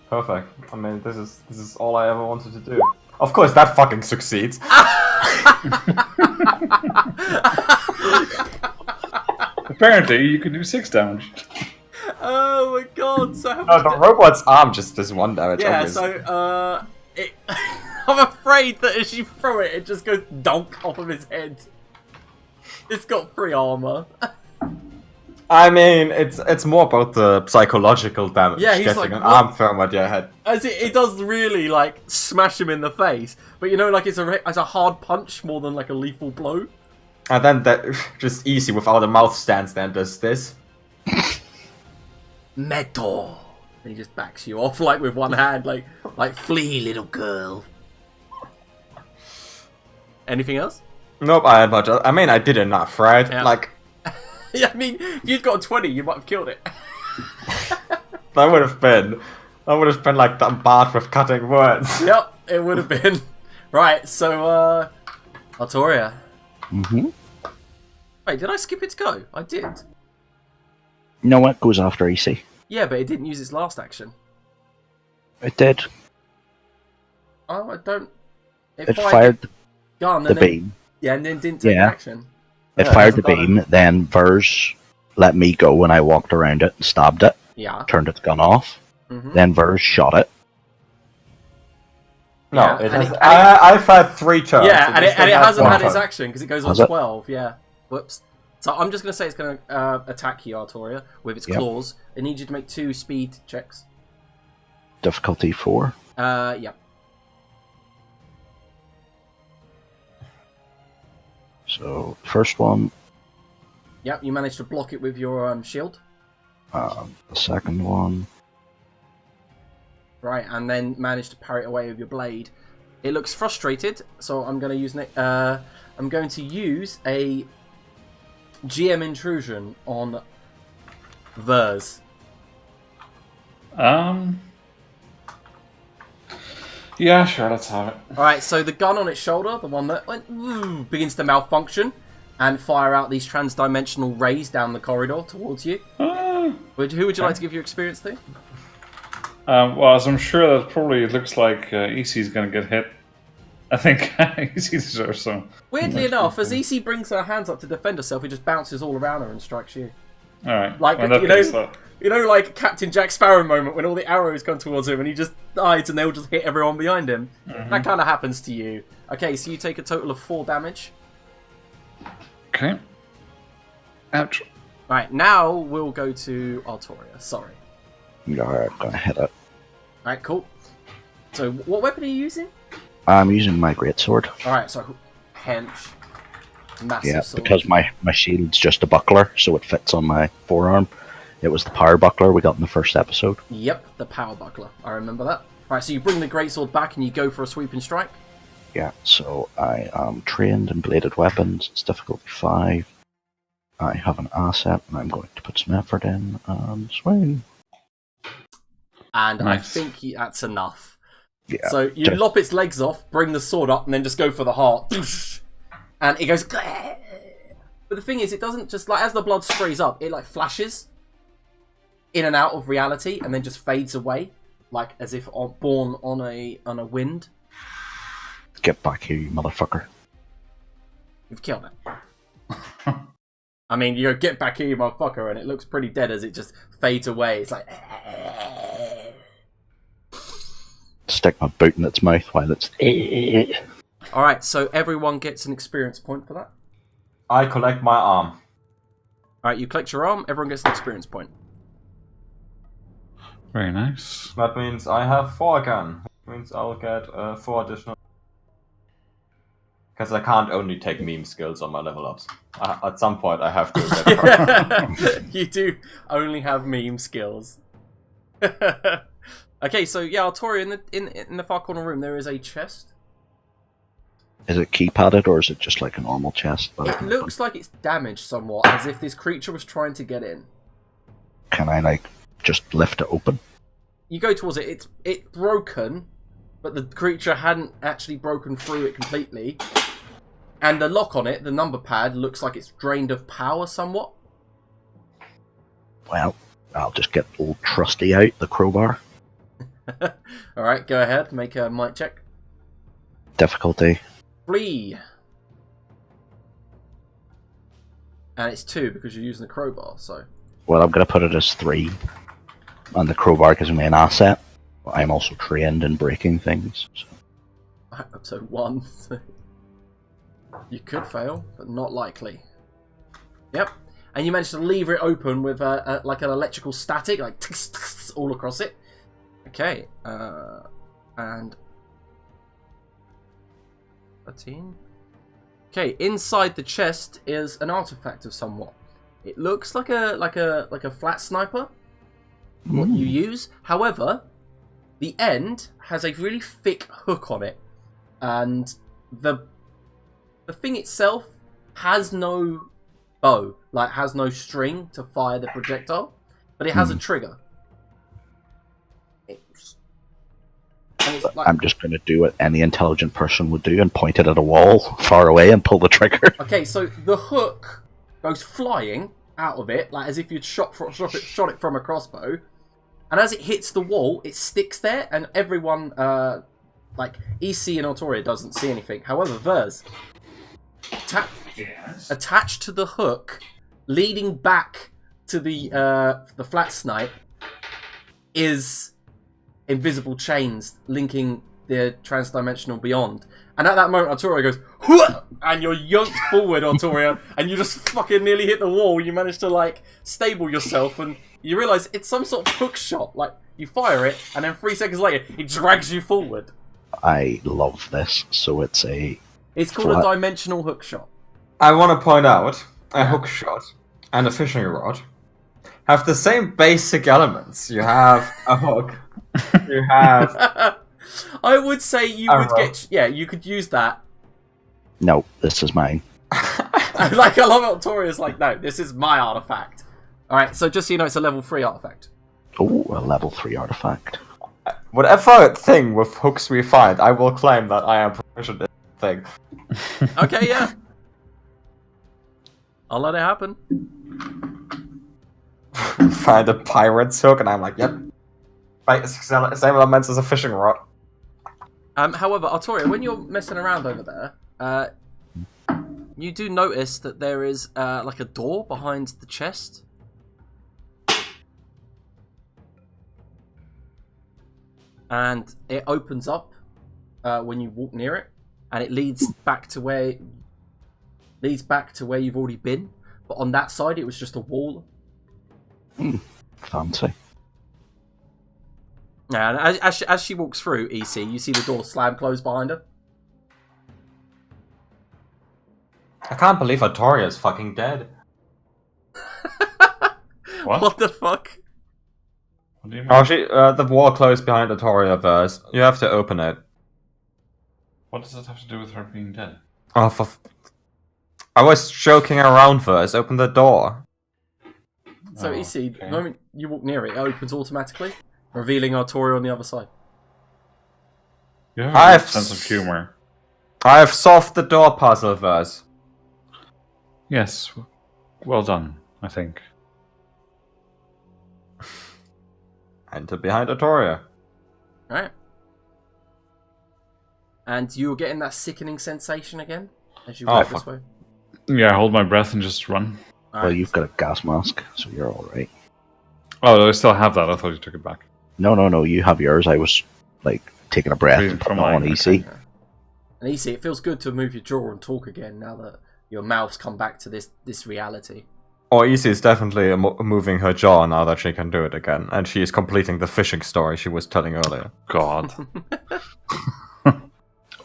Perfect. I mean, this is all I ever wanted to do. Of course, that fucking succeeds. Apparently, you can do 6 damage. Oh my god, so how No, much the robot's arm just does 1 damage. yeah, obviously. so, I'm afraid that as you throw it, it just goes donk off of his head. It's got 3 armor. I mean, it's more about the psychological damage. Yeah, he's getting like, an what? arm thrown at your head. As it does really, like, smash him in the face. But you know, like, it's a hard punch more than, like, a lethal blow. And then that just easy without a mouth stands there and does this. Metal. And he just backs you off, like, with one hand, like flee, little girl. Anything else? Nope, I mean, I did enough, right? Yeah. Like, Yeah, I mean, if you'd got a 20, you might have killed it. that would have been like that bard with cutting words. Yep, it would have been. Right, so, Artoria. Mm-hmm. Wait, did I skip its go? I did. No, what goes after EC? Yeah, but it didn't use its last action. It did. Oh, I don't... It fired gun the and then, beam. yeah, and then didn't take Yeah. action. It Yeah, fired the that's about beam, then Vers let me go and I walked around it and stabbed it, Yeah. turned its gun off. Mm-hmm. Then Vers shot it. No, Yeah, it and has. it- I've had 3 turns. Yeah, and it still hasn't one had its turn. action because it goes on Has it? 12. Yeah. Whoops. So I'm just going to say it's going to attack you, Artoria, with its Yep. claws. It needs you to make 2 speed checks. Difficulty 4. Yeah. So, first one, Yep, you managed to block it with your shield. the second one, Right, and then managed to parry it away with your blade. It looks frustrated, so I'm going to use I'm going to use a GM intrusion on Vers. Yeah, sure, let's have it. Alright, so the gun on its shoulder, the one that went woo, begins to malfunction and fire out these trans-dimensional rays down the corridor towards you. Ah. Who would you like to give your experience to? Well, as I'm sure that probably looks like EC is going to get hit. I think EC deserves some. Weirdly enough, as EC brings her hands up to defend herself, it just bounces all around her and strikes you. Alright. Like, well, in that you know- case, You know, like Captain Jack Sparrow moment when all the arrows come towards him and he just hides and they'll just hit everyone behind him. That kind of happens to you. Okay, so you take a total of 4 damage. okay. Ouch. Right, now we'll go to Artoria. Sorry. Alright, I'm gonna hit it. Alright, cool. So, what weapon are you using? I'm using my greatsword. Alright, so hench. Massive Yeah, sword. because my shield's just a buckler, so it fits on my forearm. It was the power buckler we got in the first episode. Yep, the power buckler. I remember that. Right, so you bring the greatsword back and you go for a sweeping strike. Yeah, so I am trained in bladed weapons. It's difficulty 5. I have an asset, and I'm going to put some effort in and swing. And Nice. I think that's enough. Yeah. So you lop its legs off, bring the sword up, and then just go for the heart. And it goes... But the thing is, it doesn't just... like as the blood sprays up, it like flashes in and out of reality and then just fades away. Like as if born on a wind. Get back here, you motherfucker. You've killed it. I mean, you go, get back here, you motherfucker, and it looks pretty dead as it just fades away. It's like... Stick my boot in its mouth while it's... Alright, so everyone gets an experience point for that. I collect my arm. Alright, you collect your arm, everyone gets an experience point. Very nice. That means I have 4 again. That means I'll get 4 additional. Because I can't only take meme skills on my level ups. At some point, I have to. You do only have meme skills. Okay, so yeah, Artoria, in the far corner room, there is a chest. Is it keypadded, or is it just like a normal chest? It looks like it's damaged somewhat, as if this creature was trying to get in. Can I, like, just lift it open? You go towards it, it's broken, but the creature hadn't actually broken through it completely. And the lock on it, the number pad, looks like it's drained of power somewhat. Well, I'll just get old Trusty out, the crowbar. Alright, go ahead, make a might check. Difficulty. 3. And it's 2 because you're using the crowbar, so... Well, I'm going to put it as 3. And the crowbar gives me an asset. But I'm also trained in breaking things. So 1. You could fail, but not likely. Yep. And you managed to lever it open with like an electrical static, like all across it. Okay. And 13. Okay. Inside the chest is an artifact of somewhat. It looks like a flat sniper. What you use. However, the end has a really thick hook on it, and the thing itself has no bow, like has no string to fire the projectile, but it has a trigger. Like, I'm just going to do what any intelligent person would do and point it at a wall far away and pull the trigger. Okay, so the hook goes flying out of it, like as if you'd shot it from a crossbow, and as it hits the wall, it sticks there, and everyone, like EC and Artoria, doesn't see anything. However, Verz, attached to the hook, leading back to the flat snipe, is invisible chains linking the transdimensional beyond. And at that moment, Artoria goes, "Hua!" And you're yoinked forward, Artoria, and you just fucking nearly hit the wall. You manage to, like, stable yourself, and you realise it's some sort of hook shot. Like, you fire it, and then 3 seconds later, it drags you forward. I love this. So it's a... It's called a dimensional hook shot. I want to point out a hook shot and a fishing rod have the same basic elements. You have a hook. You have... I would say you would get... Yeah, you could use that. No, this is mine. Like, I love it. Toria's like, no, this is my artifact. Alright, so just so you know, it's a level 3 artifact. Oh, a level 3 artifact. Whatever thing with hooks we find, I will claim that I am proficient in the thing. Okay, yeah. I'll let it happen. Find a pirate's hook, and I'm like, yep. Same elements as a fishing rod. However, Artoria, when you're messing around over there, you do notice that there is like a door behind the chest. And it opens up when you walk near it, and it leads back to where you've already been. but on that side it was just a wall. Fancy. Yeah, and as she walks through, EC, you see the door slam close behind her. I can't believe Artoria is fucking dead. What? The fuck? What do you mean? Oh, the wall closed behind Artoria verse. You have to open it. What does that have to do with her being dead? Oh, I was joking around verse. Open the door. So Oh, EC, okay. the moment you walk near it, it opens automatically, revealing Artoria on the other side. You have a I've good sense of humor. I've solved the door puzzle verse. Yes. Well done, I think. Enter behind Artoria. Alright. And you're getting that sickening sensation again as you Oh, walk this fuck. way. Yeah, hold my breath and just run. Well, Alright. you've got a gas mask, so you're alright. Oh, I still have that. I thought you took it back. No, you have yours. I was, like, taking a breath Breathing and putting from it on mine, easy. And EC, it feels good to move your jaw and talk again now that your mouth's come back to this reality. Oh, Easy is definitely moving her jaw now that she can do it again, and she is completing the fishing story she was telling earlier. God.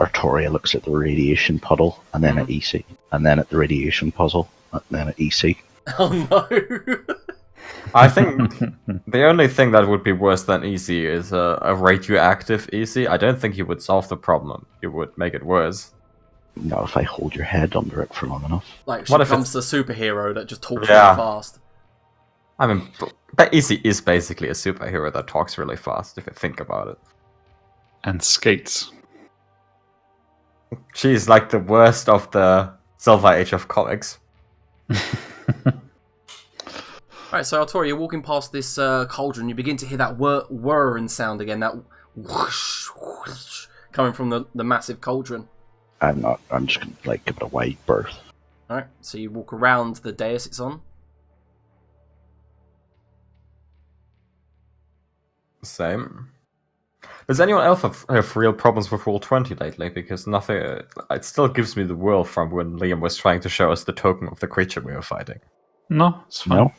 Artoria looks at the radiation puddle, and then Mm-hmm. at EC, and then at the radiation puzzle, and then at EC. Oh no! I think the only thing that would be worse than Easy is a radioactive Easy. I don't think he would solve the problem. He would make it worse. Not if I hold your head under it for long enough. Like, she What if becomes the superhero that just talks Yeah. really fast. I mean, but Easy is basically a superhero that talks really fast, if you think about it. And skates. She's like the worst of the Silver Age of comics. Alright, so Artoria, you're walking past this cauldron, you begin to hear that whirring sound again, that whoosh, whoosh, coming from the massive cauldron. I'm just gonna, like, give it a wide berth. Alright, so you walk around the dais it's on. Same. Does anyone else have real problems with Roll20 lately? Because nothing. It still gives me the whirl from when Liam was trying to show us the token of the creature we were fighting. No, it's fine. No?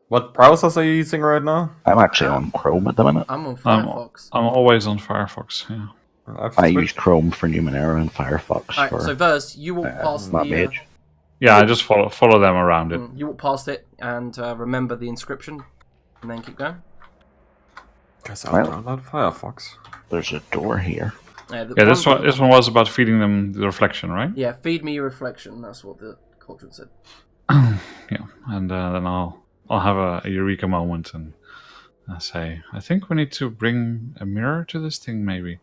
What browsers are you using right now? I'm actually on Chrome at the minute. I'm on Firefox. I'm always on Firefox, yeah. I use Chrome for Numenera and Firefox Alright, for so Verse, you walk past Map the... Mage. Yeah, I just follow them around it. you walk past it and remember the inscription, and then keep going. Guess Well. I'll download Firefox. There's a door here. Yeah, Yeah, this one was about feeding them the reflection, right? Yeah, feed me your reflection, that's what the cauldron said. Yeah, and then I'll have a eureka moment and I say, I think we need to bring a mirror to this thing, maybe.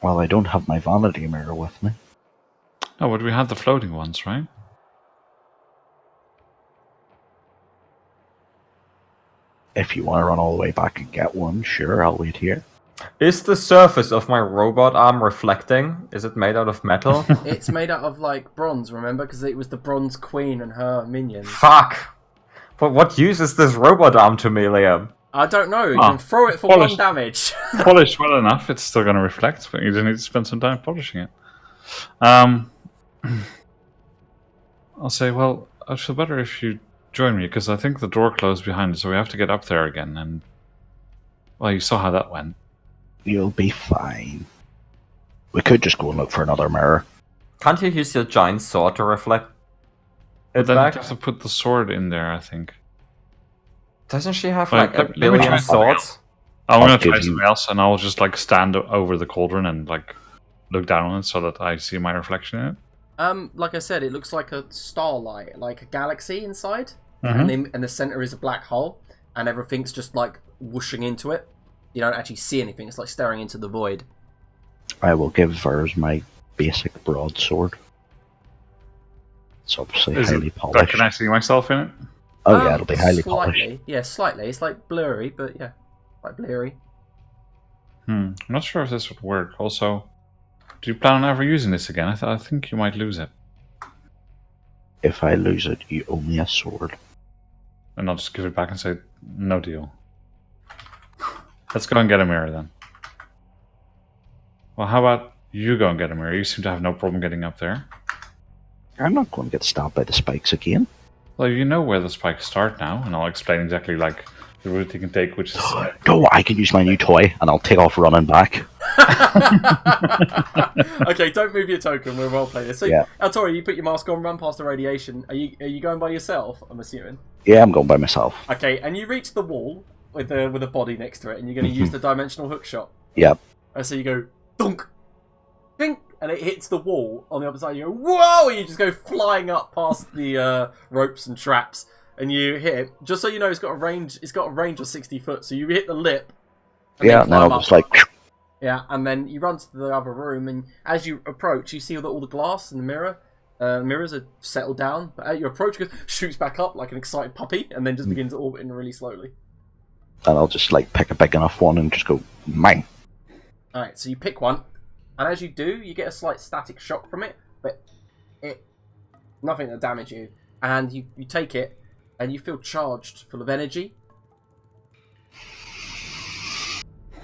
Well, I don't have my vanity mirror with me. Oh, but we had the floating ones, right? If you want to run all the way back and get one, sure, I'll wait here. Is the surface of my robot arm reflecting? Is it made out of metal? It's made out of, like, bronze, remember? Because it was the Bronze Queen and her minions. Fuck! But what use is this robot arm to me, Liam? I don't know, you Ah, can throw it for polished. 1 damage. Polished well enough, it's still going to reflect, but you just need to spend some time polishing it. I'll say, well, I'd feel better if you join me, because I think the door closed behind us, so we have to get up there again, and... Well, you saw how that went. You'll be fine. We could just go and look for another mirror. Can't you use your giant sword to reflect it Then back? you have to put the sword in there, I think. Doesn't she have Wait, like a let me billion try something swords? I'm I'll going to give try you- something else, and I'll just, like, stand over the cauldron and, like, look down on it so that I see my reflection in it. Like I said, it looks like a starlight, like a galaxy inside, Mhm. and the center is a black hole, and everything's just like whooshing into it. You don't actually see anything; it's like staring into the void. I will give Vers my basic broadsword. It's obviously Is highly it, polished. can I see myself in it? Oh yeah, it'll be highly slightly. polished. Yeah, slightly. It's like blurry, but yeah, like blurry. I'm not sure if this would work. Also, do you plan on ever using this again? I think you might lose it. If I lose it, you owe me a sword. And I'll just give it back and say, no deal. Let's go and get a mirror then. Well, how about You go and get a mirror. You seem to have no problem getting up there. I'm not going to get stabbed by the spikes again. Well, you know where the spikes start now, and I'll explain exactly like the route you can take, which is... No, I can use my new toy, and I'll take off running back. Okay, don't move your token. We're role playing. So, Yeah. Tori, you put your mask on, run past the radiation. Are you going by yourself? I'm assuming. Yeah, I'm going by myself. Okay, and you reach the wall with a body next to it, and you're going to use the dimensional hook shot. Yep. And so you go dunk, dink, and it hits the wall on the other side. You go whoa! And you just go flying up past the ropes and traps, and you hit it. Just so you know, it's got a range. It's got a range of 60 foot. So you hit the lip. Yeah, and then I'll just like. Yeah, and then you run to the other room, and as you approach, you see all the glass in the mirror. Mirrors are settled down, but at your approach, it shoots back up like an excited puppy, and then just begins orbiting really slowly. And I'll just like pick a big enough one and just go, mine. Alright, so you pick one, and as you do, you get a slight static shock from it, but nothing to damage you. And you take it, and you feel charged, full of energy.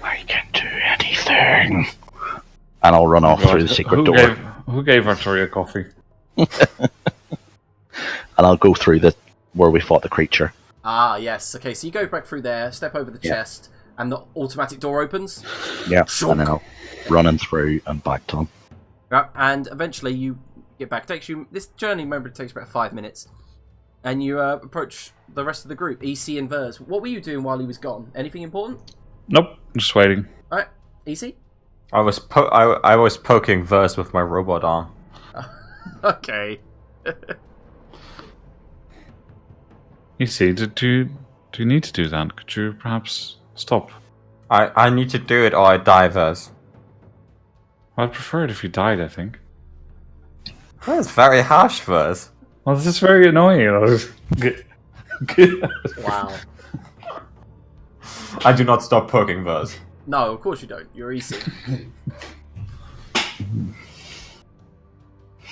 I can do anything. And I'll run off through the secret door. Who gave Artoria coffee? And I'll go through where we fought the creature. Ah, yes. Okay, so you go back through there, step over the chest, and the automatic door opens. Yeah, and then I'll run in through and back to them. Yeah, and eventually you get back. This journey, remember, it takes about 5 minutes. And you approach the rest of the group, EC and Vers. What were you doing while he was gone? Anything important? Nope, just waiting. Alright, EC? I was poking Verse with my robot arm. Okay. You see, do you need to do that? Could you perhaps stop? I need to do it or I die, Verse. I'd prefer it if you died, I think. That's very harsh, Verse. Well, this is very annoying. Wow. I do not stop poking Verse. No, of course you don't. You're EC.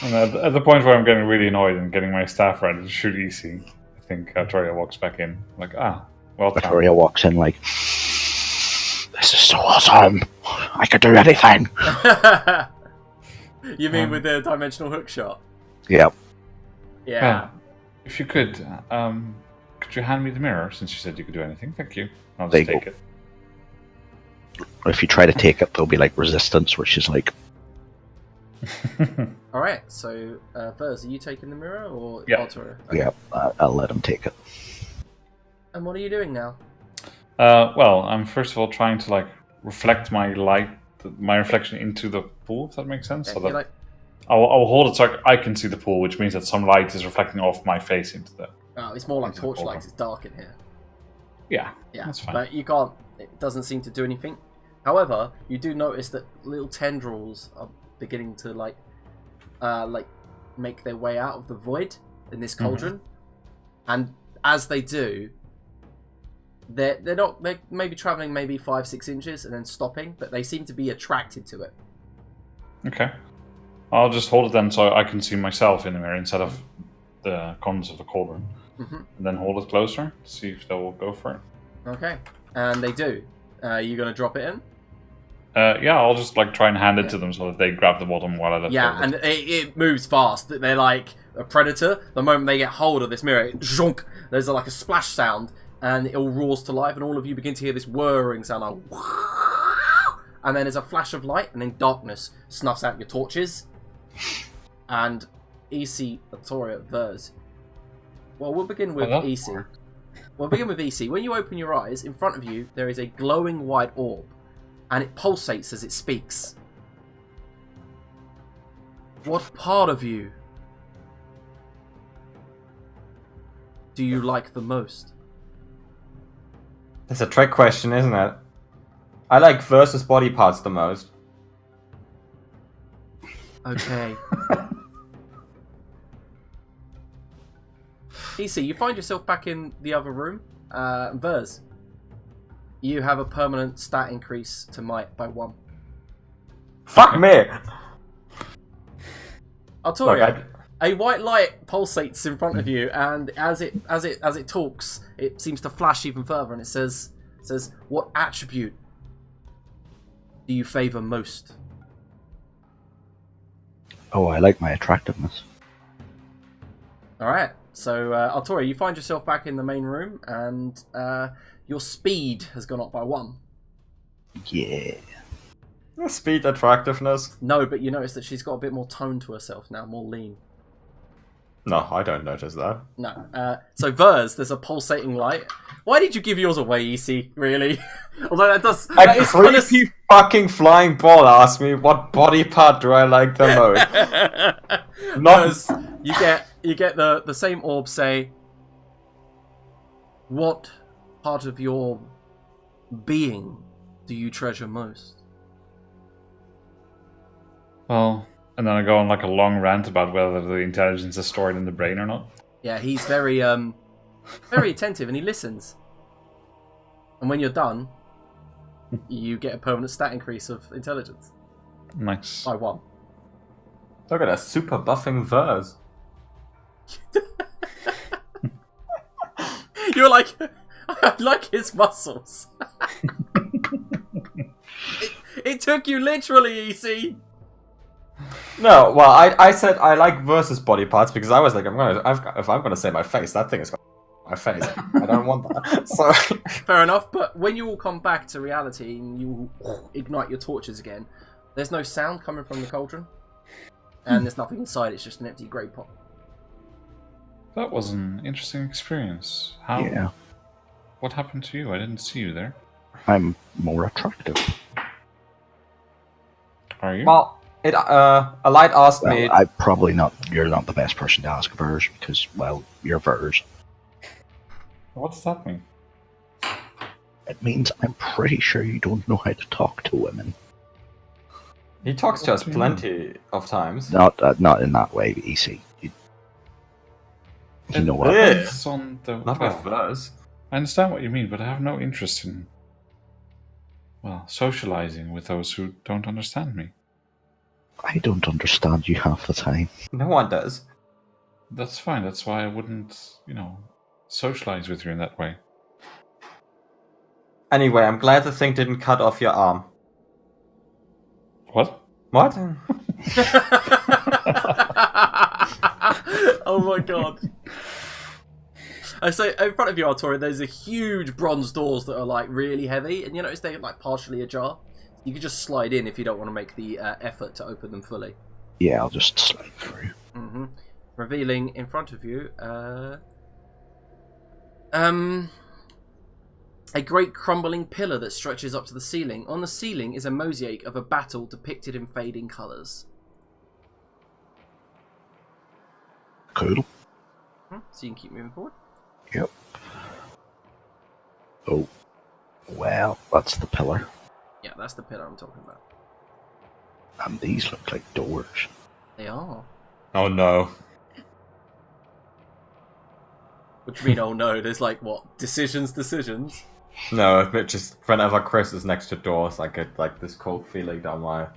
And at the point where I'm getting really annoyed and getting my staff ready to shoot EC, I think Artoria walks back in. Like, well done. Artoria walks in like, this is so awesome. I could do anything. You mean with the dimensional hook shot? Yep. Yeah. If you could you hand me the mirror since you said you could do anything? Thank you. I'll There just you take it. If you try to take it, there'll be like resistance, which is like. Alright, so Vers, are you taking the mirror or Artoria? Yeah, I'll let him take it. And what are you doing now? Well, I'm first of all trying to like reflect my reflection into the pool, if that makes sense. So that I'll hold it so I can see the pool, which means that some light is reflecting off my face into the... Oh, it's more like torchlight, it's dark in here. Yeah, Yeah, that's fine. but you can't... It doesn't seem to do anything. However, you do notice that little tendrils are beginning to like make their way out of the void in this cauldron. And as they do, they're maybe traveling maybe 5-6 inches and then stopping, but they seem to be attracted to it. Okay. I'll just hold it then so I can see myself in the mirror instead of the corners of the cauldron. And then hold it closer to see if they will go for it. Okay. And they do. You going to drop it in? Yeah, I'll just like try and hand it to them so that they grab the bottom while I let Yeah, and it moves fast. They're like a predator. The moment they get hold of this mirror, zhonk, there's like a splash sound, and it all roars to life, and all of you begin to hear this whirring sound like... And then there's a flash of light, and then darkness snuffs out your torches. And EC, Artoria, Vers. Well, we'll begin with EC. We'll begin with EC. When you open your eyes, in front of you, there is a glowing white orb. And it pulsates as it speaks. What part of you do you like the most? It's a trick question, isn't it? I like Versus body parts the most. Okay. EC, you find yourself back in the other room. Vers, you have a permanent stat increase to might by 1. Fuck me! Artoria, a white light pulsates in front of you, and as it talks, it seems to flash even further, and it says, "What attribute do you favor most?" Oh, I like my attractiveness. Alright, so Artori, you find yourself back in the main room, and your speed has gone up by 1. Yeah. Speed, attractiveness. No, but you notice that she's got a bit more tone to herself now, more lean. No, I don't notice that. No. So Vers, there's a pulsating light. Why did you give yours away, EC? Really? Although that does. That is creepy fucking flying ball asked me what body part do I like the most. Vers, you get the same orb say, what part of your being do you treasure most? Well, and then I go on like a long rant about whether the intelligence is stored in the brain or not. Yeah, he's very very attentive and he listens. And when you're done, you get a permanent stat increase of intelligence. Nice. By 1. Look at that super buffing Vers. You're like, I like his muscles. it took you literally, EC. No, well, I said I like Versus body parts because I was like, if I'm gonna say my face, that thing is gonna my face. I don't want that. So fair enough. But when you all come back to reality and you ignite your torches again, there's no sound coming from the cauldron, and there's nothing inside. It's just an empty grey pot. That was an interesting experience. How? Yeah. What happened to you? I didn't see you there. I'm more attractive. Are you? Well, a light asked me. I probably not. You're not the best person to ask Vers because, well, you're Vers. What does that mean? It means I'm pretty sure you don't know how to talk to women. He talks to us plenty of times. Not in that way, EC. You know what? It's on the Not with Vers. I understand what you mean, but I have no interest in, well, socializing with those who don't understand me. I don't understand you half the time. No one does. That's fine. That's why I wouldn't, socialize with you in that way. Anyway, I'm glad the thing didn't cut off your arm. What? What? Oh my god. I say in front of you, Artori, there's a huge bronze doors that are like really heavy, and you notice they're like partially ajar. You can just slide in if you don't want to make the effort to open them fully. Yeah, I'll just slide through. Mm-hmm. Revealing in front of you, a great crumbling pillar that stretches up to the ceiling. On the ceiling is a mosaic of a battle depicted in fading colours. Cool. So you can keep moving forward. Yep. Oh. Well, that's the pillar. Yeah, that's the pillar I'm talking about. And these look like doors. They are. Oh no. What do you mean, oh no? There's like, what? Decisions? No, it just whenever Chris is next to doors, I get like this cold feeling down my...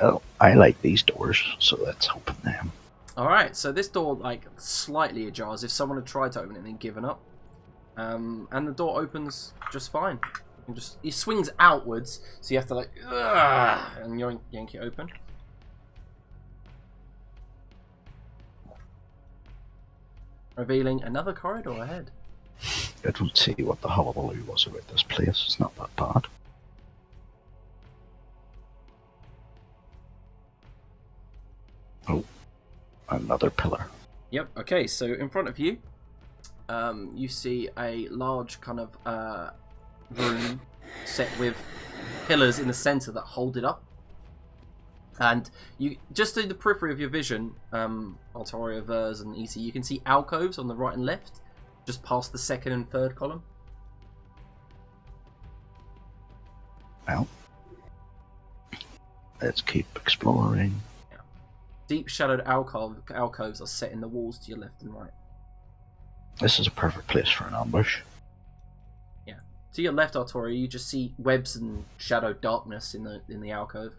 Well, I like these doors, so let's open them. Alright, so this door like slightly ajar as if someone had tried to open it and then given up. And the door opens just fine. It swings outwards, so you have to like and yank it open. Revealing another corridor ahead. I don't see what the hullabaloo was about this place. It's not that bad. Oh, another pillar. Yep. Okay. So in front of you, you see a large kind of room set with pillars in the center that hold it up. And you just in the periphery of your vision, Altaria, Vers, and EC, you can see alcoves on the right and left, just past the second and third column. Well, let's keep exploring. Yeah. Deep shadowed alcoves are set in the walls to your left and right. This is a perfect place for an ambush. Yeah. To your left, Artoria, you just see webs and shadowed darkness in the alcove.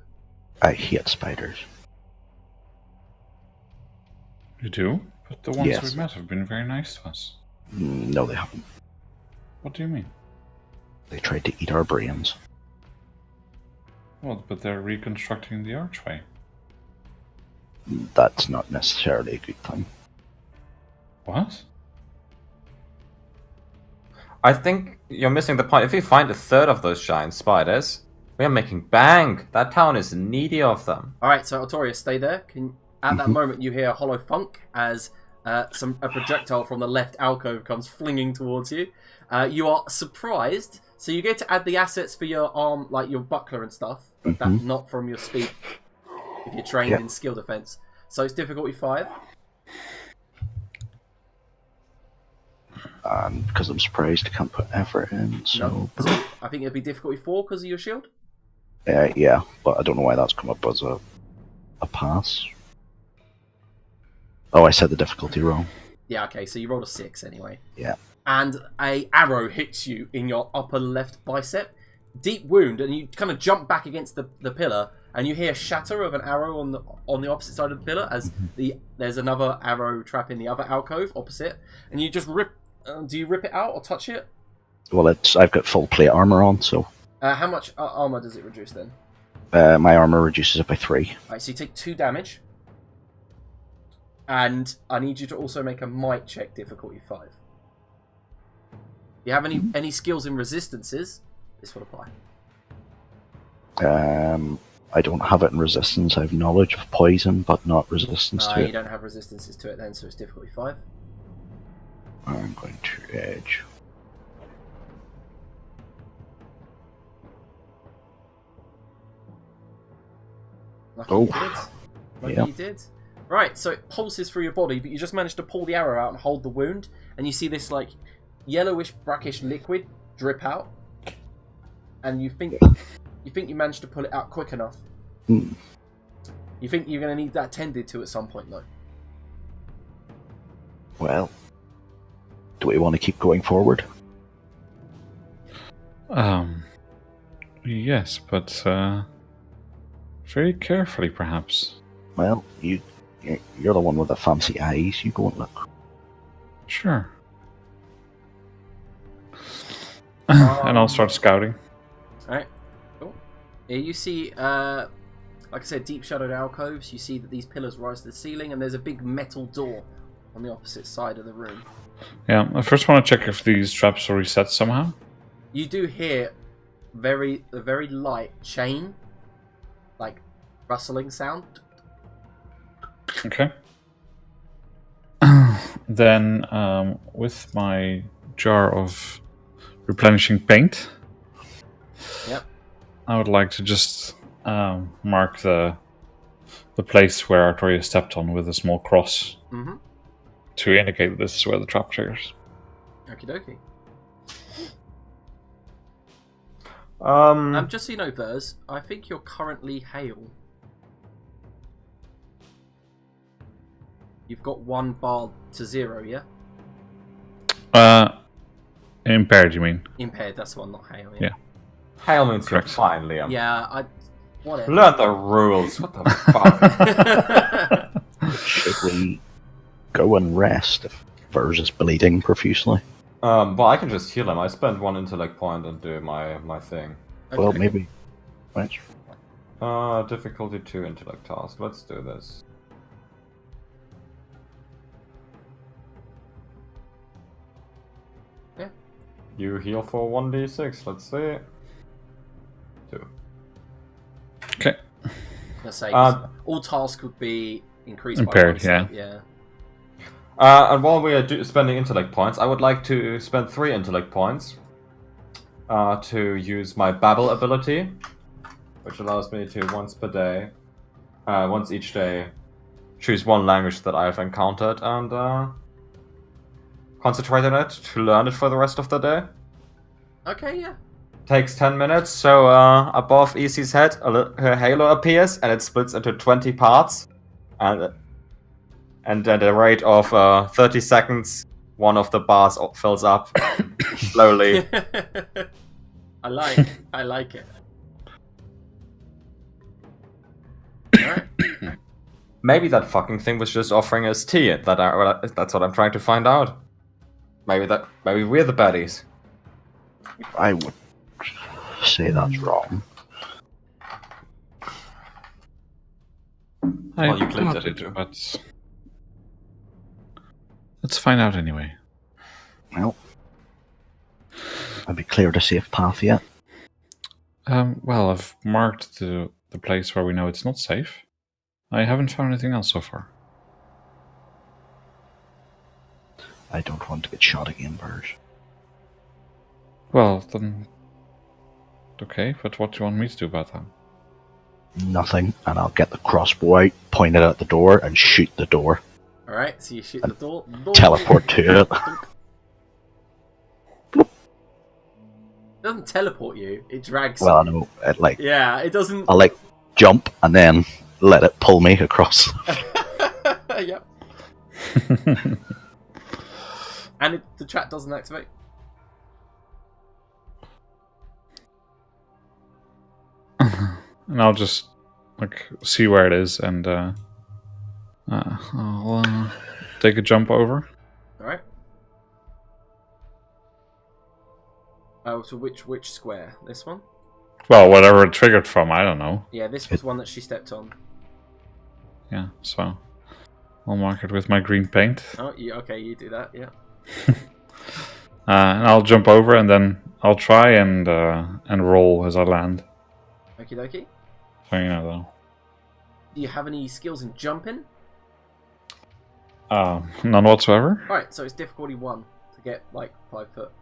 I hate spiders. You do? But the ones Yes. we've met have been very nice to us. No, they haven't. What do you mean? They tried to eat our brains. Well, but they're reconstructing the archway. That's not necessarily a good thing. What? I think you're missing the point. If we find a third of those giant spiders, we are making bank. That town is needy of them. Alright, so Artorias, stay there. At that moment, you hear a hollow thunk as a projectile from the left alcove comes flinging towards you. You are surprised, so you get to add the assets for your arm, like your buckler and stuff, but that's not from your speed if you're trained in skill defense. So it's difficulty 5. And because I'm surprised I can't put effort in, so... No. I think it'd be difficulty 4 because of your shield. Yeah, but I don't know why that's come up as a pass. Oh, I said the difficulty wrong. Yeah, okay, so you rolled a 6 anyway. Yeah. And a arrow hits you in your upper left bicep. Deep wound, and you kind of jump back against the pillar, and you hear shatter of an arrow on the opposite side of the pillar as there's another arrow trap in the other alcove opposite, and you just rip. Do you rip it out or touch it? Well, I've got full plate armor on, so... How much armor does it reduce then? My armor reduces it by 3. Alright, so you take 2 damage. And I need you to also make a might check, difficulty 5. If you have any skills in resistances, this will apply. I don't have it in resistance. I have knowledge of poison, but not resistance to it. You don't have resistances to it then, so it's difficulty 5. I'm going to edge. Lucky you did. Right, so it pulses through your body, but you just managed to pull the arrow out and hold the wound, and you see this like yellowish, brackish liquid drip out, and you think you managed to pull it out quick enough. You think you're going to need that tended to at some point, though. Well, do we want to keep going forward? Yes, but very carefully, perhaps. Well, you're the one with the fancy eyes. You go and look. Sure. And I'll start scouting. Alright, cool. Yeah, you see, like I said, deep shadowed alcoves. You see that these pillars rise to the ceiling, and there's a big metal door on the opposite side of the room. Yeah, I first want to check if these traps are reset somehow. You do hear a very light chain, like rustling sound. Okay. Then, with my jar of replenishing paint, I would like to just mark the place where Artoria stepped on with a small cross to indicate that this is where the trap triggers. Okie dokie. Just so you know, Vers, I think you're currently Hale. You've got 1 bar to 0, yeah? Impaired, you mean? Impaired, that's the one, not Hale. Yeah. Hail means you're Correct. fine, Liam. Yeah, whatever. Learn the rules. What the fuck? Should we go and rest if Vers is bleeding profusely? Well, I can just heal him. I spend 1 intellect point and do my thing. Okay. Well, maybe. Right. Difficulty 2 intellect task. Let's do this. Yeah. You heal for 1d6. Let's see. 2. Okay. Let's say all tasks would be increased impaired, by 1, yeah. And while we are spending intellect points, I would like to spend 3 intellect points to use my Babble ability, which allows me to once each day, choose 1 language that I've encountered and concentrate on it to learn it for the rest of the day. Okay, yeah. Takes 10 minutes, so above EC's head, her halo appears, and it splits into 20 parts. And at a rate of 30 seconds, one of the bars fills up slowly. I like it. Alright. Maybe that fucking thing was just offering us tea. That's what I'm trying to find out. Maybe we're the baddies. I would say that's wrong. I you clicked doubt it. it, but let's find out anyway. Well, have you cleared a safe path yet? Well, I've marked the place where we know it's not safe. I haven't found anything else so far. I don't want to get shot again, Burge. Well, then... Okay, but what do you want me to do about that? Nothing, and I'll get the crossbow out, point it at the door, and shoot the door. Alright, so you shoot the door. Teleport to it. It doesn't teleport you, it drags Well, I you. know. It, Yeah, it doesn't... I'll jump and then let it pull me across. Yep. And the trap doesn't activate. And I'll just see where it is and I'll take a jump over. Alright. Oh, so which square? This one? Well, whatever it triggered from, I don't know. Yeah, this was one that she stepped on. Yeah, so I'll mark it with my green paint. Oh, okay, you do that, yeah. And I'll jump over and then I'll try and roll as I land. Okie dokie. So you know though. Do you have any skills in jumping? None whatsoever. Alright, so it's difficulty 1 to get, 5 foot.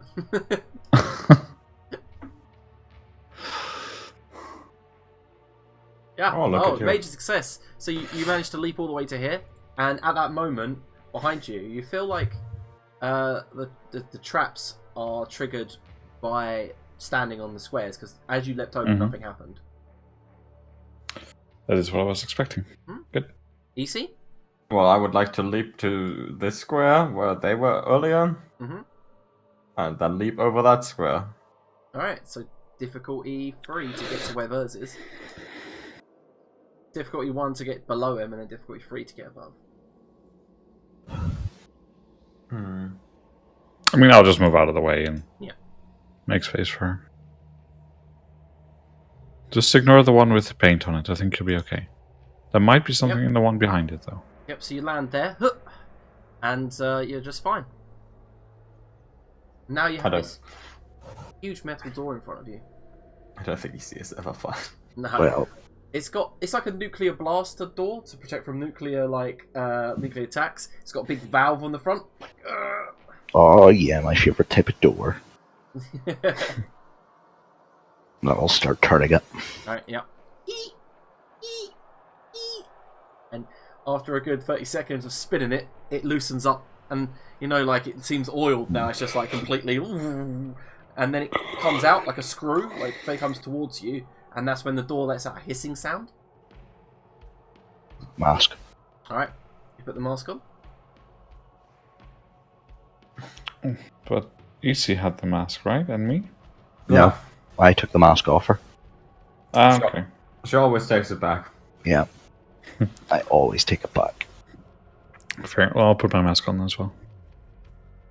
Yeah, major success. So you managed to leap all the way to here, and at that moment, behind you, you feel like the traps are triggered by standing on the squares, because as you leapt over, nothing happened. That is what I was expecting. Good. Easy? Well, I would like to leap to this square where they were earlier, and then leap over that square. Alright, so difficulty 3 to get to where Vers is. Difficulty 1 to get below him, and then difficulty 3 to get above. I mean, I'll just move out of the way and make space for her. Just ignore the one with the paint on it. I think you'll be okay. There might be something in the one behind it, though. Yep, so you land there, and you're just fine. Now you have this huge metal door in front of you. I don't think you see us ever fine. No. Well, it's like a nuclear blaster door to protect from nuclear nuclear attacks. It's got a big valve on the front. oh yeah, my favorite type of door. Now I'll start turning it. Alright, yeah. And after a good 30 seconds of spinning it, it loosens up, and it seems oiled now. It's just completely, and then it comes out like a screw, it comes towards you, and that's when the door lets out a hissing sound. Mask. Alright, you put the mask on. But Easy had the mask, right? And me? No, I took the mask off her. Okay. She always takes it back. Yeah. I always take it back. Fair. Well, I'll put my mask on as well.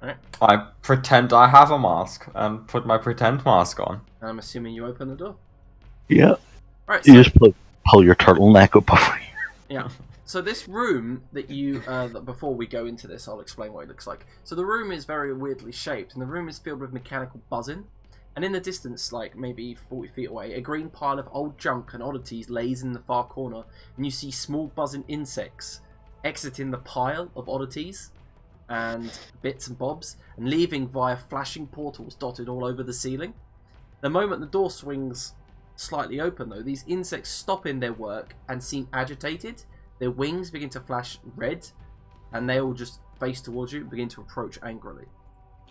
Alright. I pretend I have a mask and put my pretend mask on. And I'm assuming you open the door. Yeah. Right. You just pull your turtleneck up over here. Yeah. So this room that you, before we go into this, I'll explain what it looks like. So the room is very weirdly shaped, and the room is filled with mechanical buzzing. And in the distance, maybe 40 feet away, a green pile of old junk and oddities lays in the far corner, and you see small buzzing insects exiting the pile of oddities and bits and bobs, and leaving via flashing portals dotted all over the ceiling. The moment the door swings slightly open, though, these insects stop in their work and seem agitated. Their wings begin to flash red, and they all just face towards you and begin to approach angrily.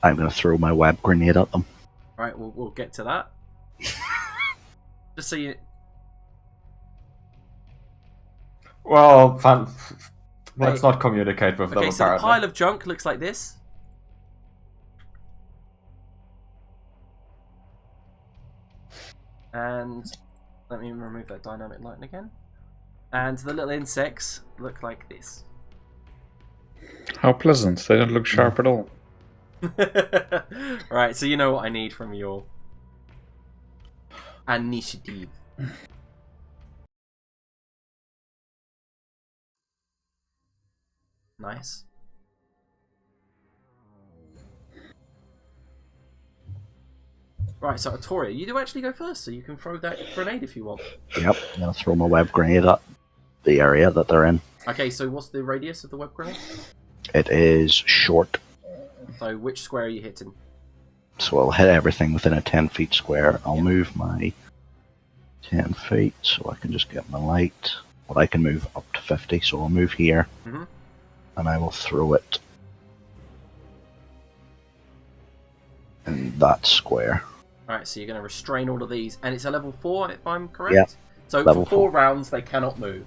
I'm going to throw my web grenade at them. Right, we'll get to that. Just so you... Well, let's not communicate with them, Okay, so apparently. the pile of junk looks like this. And let me remove that dynamic lighting again. And the little insects look like this. How pleasant. They don't look sharp at all. Right, so you know what I need from your initiative. Nice. Right, so Artoria, you do actually go first, so you can throw that grenade if you want. Yep, I'm going to throw my web grenade at the area that they're in. Okay, so what's the radius of the web grenade? It is short. So which square are you hitting? So I'll hit everything within a 10 feet square. I'll move my 10 feet so I can just get my light. But I can move up to 50, so I'll move here. And I will throw it in that square. Alright, so you're going to restrain all of these. And it's a level 4, if I'm correct? Yeah. So level for 4 rounds, they cannot move.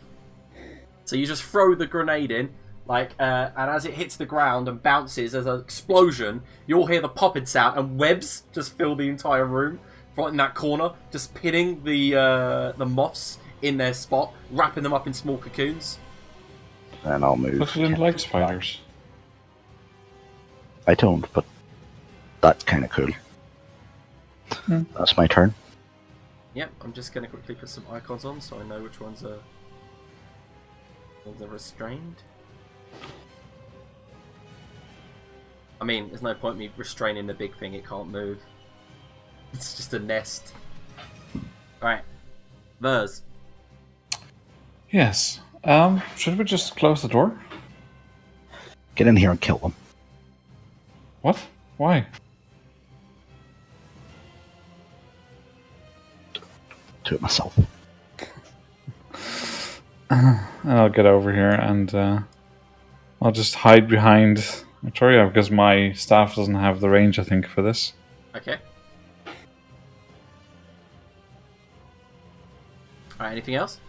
So you just throw the grenade in, and as it hits the ground and bounces as an explosion, you'll hear the popping sound, and webs just fill the entire room, right in that corner, just pinning the moths in their spot, wrapping them up in small cocoons. And I'll move. But you didn't like spiders. I don't, but that's kind of cool. That's my turn. Yep, I'm just going to quickly put some icons on so I know which ones are restrained. I mean, there's no point me restraining the big thing, it can't move. It's just a nest. Alright. Vers. Yes. Should we just close the door? Get in here and kill them. What? Why? Do it myself. I'll get over here and I'll just hide behind Victoria because my staff doesn't have the range, I think, for this. Okay. Alright, anything else?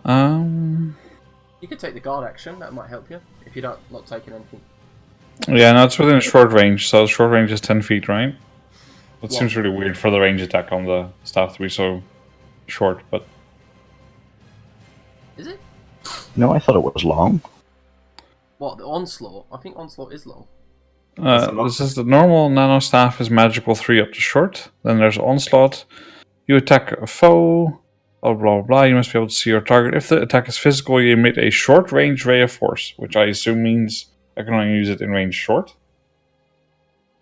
You could take the guard action, that might help you, if you're not taking anything. Yeah, no, it's within short range, so short range is 10 feet, right? It seems really weird for the range attack on the staff to be so short, but... Is it? No, I thought it was long. What, the onslaught? I think onslaught is long. This is the normal nano staff is magical 3 up to short. Then there's onslaught. You attack a foe. Blah blah blah. You must be able to see your target. If the attack is physical, you emit a short range ray of force, which I assume means I can only use it in range short.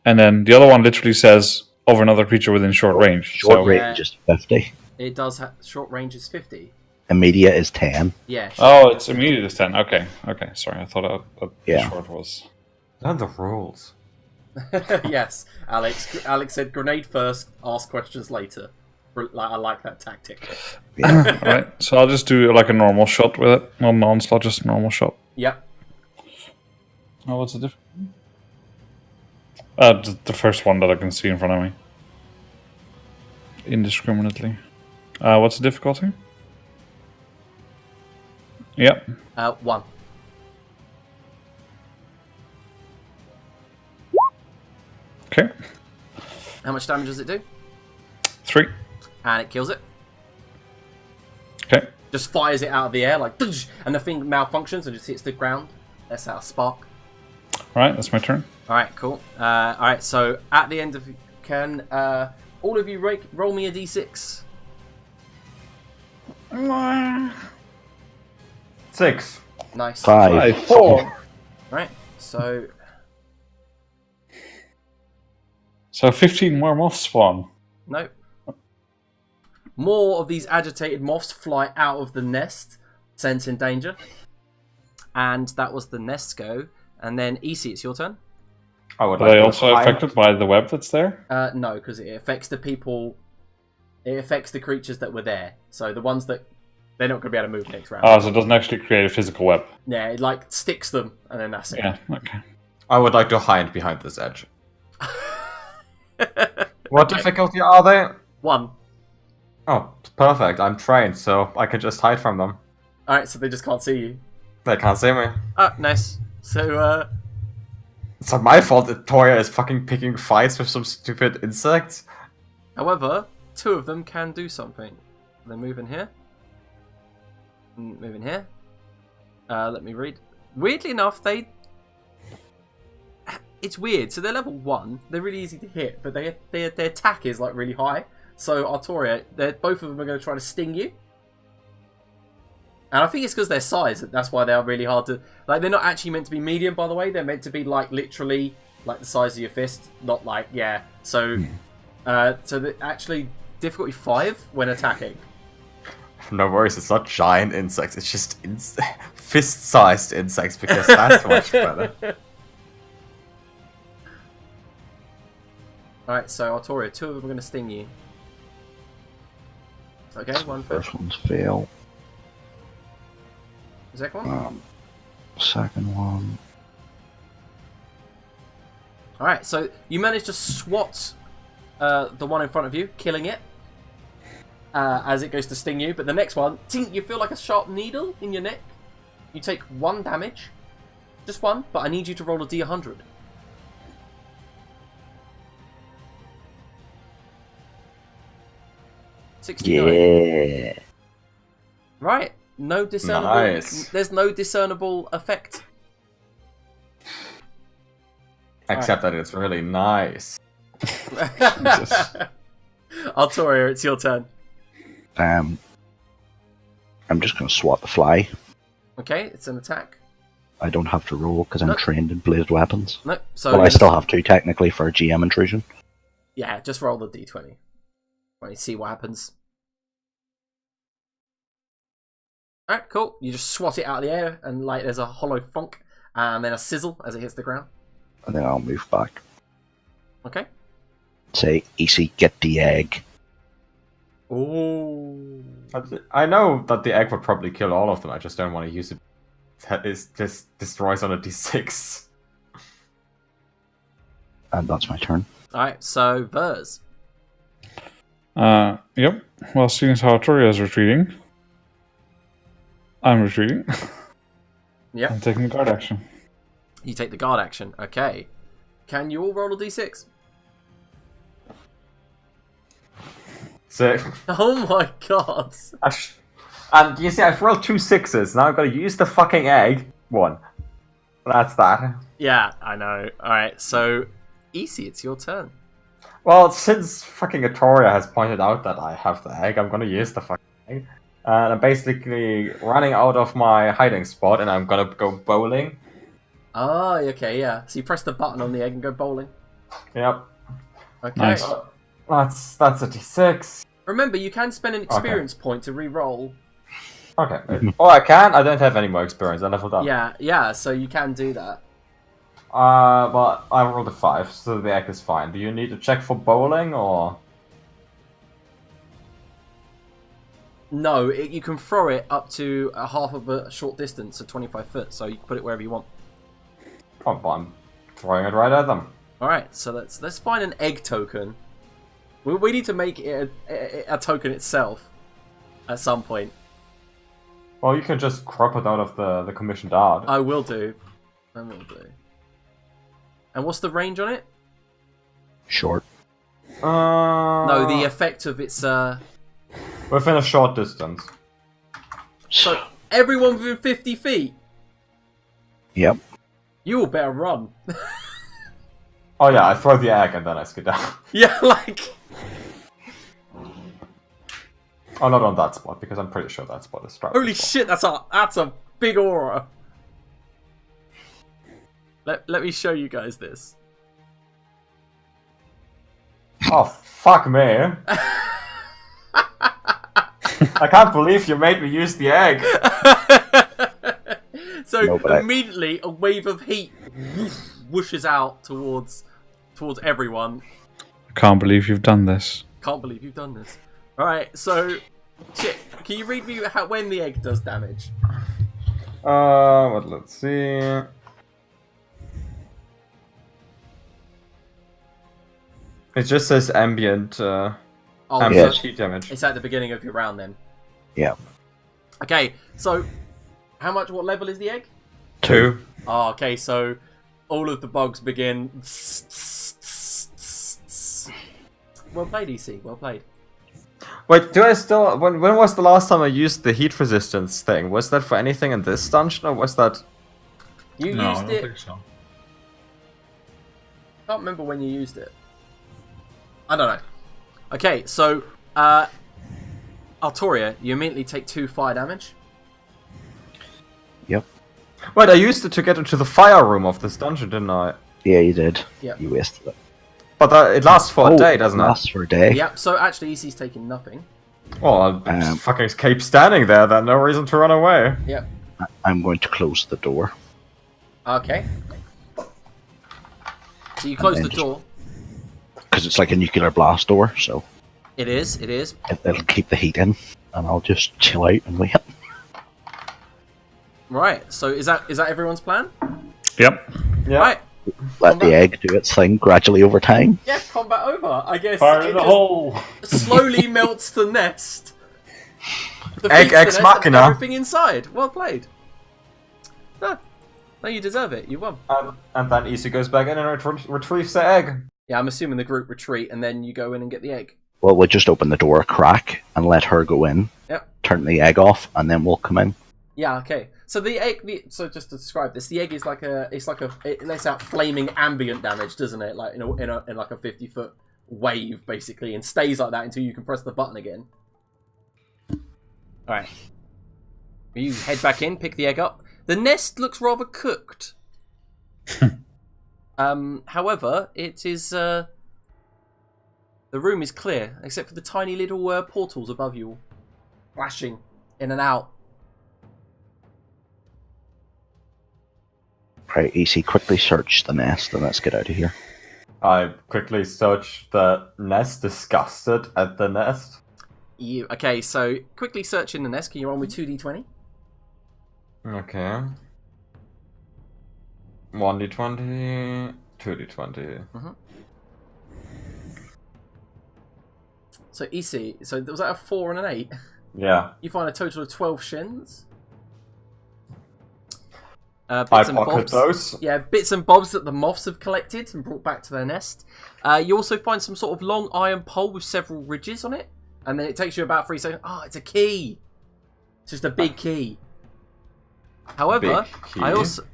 And then the other one literally says over another creature within short range. Short range is 50. It does have short range is 50. Immediate is 10. Yeah. Oh, it's immediate is 10. Okay. Sorry, I thought that short was. Learn the rules. Yes, Alex. Alex said grenade first, ask questions later. I like that tactic. Yeah. Right, so I'll just do like a normal shot with it. Not an onslaught, just a normal shot. Yep. Oh, what's the difference? The first one that I can see in front of me. Indiscriminately. What's the difficulty? Yep. 1. Okay. How much damage does it do? 3. And it kills it. Okay. Just fires it out of the air like, and the thing malfunctions and just hits the ground. That's our spark. Alright, that's my turn. Alright, cool. Alright, so at the end of can all of you roll me a d6. 6. Nice. 5. 4. Right, so 15 more moths spawn. nope. More of these agitated moths fly out of the nest, sensing danger. And that was the nest go. And then EC, it's your turn. Are they also affected by the web that's there? No, because it affects the people. It affects the creatures that were there. So the ones that they're not going to be able to move next round. Oh, so it doesn't actually create a physical web. Yeah, it like sticks them, and then that's it. Yeah, okay. I would like to hide behind this edge. What difficulty are they? 1. Oh, perfect. I'm trained, so I can just hide from them. Alright, so they just can't see you. They can't see me. Oh, nice. So, It's not my fault that Toya is fucking picking fights with some stupid insects. however, 2 of them can do something. They move in here. Move in here. Let me read. Weirdly enough, it's weird. So they're level 1. They're really easy to hit, but their attack is like really high. So Artoria, both of them are going to try to sting you. And I think it's because their size. That's why they are really hard to... Like, they're not actually meant to be medium, by the way. They're meant to be, like, literally, like, the size of your fist. Not like, yeah. So, so actually, difficulty 5 when attacking. No worries, it's not giant insects. It's just fist-sized insects, because that's much better. Alright, so Artoria, 2 of them are going to sting you. Okay, one fail. First one's fail. Second one? Second one. Alright, so you managed to swat the one in front of you, killing it as it goes to sting you. But the next one, ting, you feel like a sharp needle in your neck. You take 1 damage. Just 1, but I need you to roll a d100. Yeah. Right. No discernible. Nice. There's no discernible effect. Except that it's really nice. Artoria, it's your turn. I'm just going to swat the fly. Okay, it's an attack. I don't have to roll because I'm trained in bladed weapons. Nope. So Well, I still have to technically for a GM intrusion. Yeah, just roll the d20. Let me see what happens. Alright, cool. You just swat it out of the air and like there's a hollow thunk and then a sizzle as it hits the ground. And then I'll move back. Okay. Say, Easy, get the egg. Oh. I know that the egg would probably kill all of them. I just don't want to use it. It just destroys on a d6. And that's my turn. Alright, so Vers. Yep. Well, seeing as how Artoria is retreating, I'm retreating. Yep. I'm taking the guard action. You take the guard action. Okay. Can you all roll a d6? So, Oh my god. and you see, I've rolled 2 6s. Now I've got to use the fucking egg. 1. That's that. Yeah, I know. Alright, so Easy, it's your turn. Well, since fucking Atoria has pointed out that I have the egg, I'm gonna use the fucking egg. And I'm basically running out of my hiding spot, and I'm gonna go bowling. Oh, okay, yeah. So you press the button on the egg and go bowling. Yep. Okay. Nice. That's a d6. Remember, you can spend an experience point to re-roll. Okay. Oh, I can? I don't have any more experience. I leveled up. Yeah, so you can do that. But I rolled a 5, so the egg is fine. Do you need to check for bowling, or...? No, you can throw it up to a half of a short distance, so 25 foot, so you can put it wherever you want. Oh, but I'm throwing it right at them. Alright, so let's find an egg token. We need to make it a token itself at some point. Well, you can just crop it out of the commissioned art. I will do. And what's the range on it? Short. No, the effect of its... Within a short distance. So, everyone within 50 feet? Yep. You all better run. Oh yeah, I throw the egg and then I skid down. Yeah, like... Oh, not on that spot, because I'm pretty sure that spot is trapped. Holy shit, that's a big aura. Let me show you guys this. Oh, fuck me. I can't believe you made me use the egg. So immediately a wave of heat whooshes out towards everyone. I can't believe you've done this. Can't believe you've done this. Alright, so shit, can you read me when the egg does damage? Let's see. It just says ambient heat damage. It's at the beginning of your round then. Yeah. Okay, so what level is the egg? 2. Oh, okay, so all of the bugs begin. Well played, EC. Well played. Wait, do I still... When was the last time I used the heat resistance thing? Was that for anything in this dungeon, or was that... You No, used I don't it... think so. I can't remember when you used it. I don't know. Okay, so... Artoria, you immediately take 2 fire damage. Wait, I used it to get into the fire room of this dungeon, didn't I? Yeah, you did. Yeah. You wasted it. But it lasts for a day, doesn't it? It lasts for a day. Yep, so actually EC's taking nothing. Well, I'll just fucking keep standing there then, no reason to run away. Yep. I'm going to close the door. Okay. So you close the door. Because it's like a nuclear blast door, so... It is. It'll keep the heat in, and I'll just chill out and wait. Right, so is that everyone's plan? Yep. Yeah. Right. Let the egg do its thing gradually over time. Yeah, combat over. I guess Fire it in the just hole! slowly melts the nest. Egg Defeats the ex nest and machina. everything inside. Well played. No, you deserve it. You won. And then Easy goes back in and retrieves the egg. Yeah, I'm assuming the group retreat and then you go in and get the egg. Well, we'll just open the door a crack and let her go in. Yep. Turn the egg off, and then we'll come in. Yeah, okay. So the egg. So just to describe this, the egg is it lets out flaming ambient damage, doesn't it? Like in like a 50-foot wave, basically, and stays like that until you can press the button again. All right. You head back in, pick the egg up. The nest looks rather cooked. However, it is the room is clear except for the tiny little portals above you, flashing in and out. Right, EC, quickly search the nest, and let's get out of here. I quickly search the nest, disgusted at the nest. Okay, so quickly search in the nest. Can you roll me 2d20? Okay. 1d20, 2d20. Mm-hmm. So EC, so was that a 4 and an 8? Yeah. You find a total of 12 shins. I Bits and pocket bobs. those. Yeah, bits and bobs that the moths have collected and brought back to their nest. You also find some sort of long iron pole with several ridges on it. And then it takes you about 3 seconds. Oh, it's a key. It's just a big key. However, Big key. I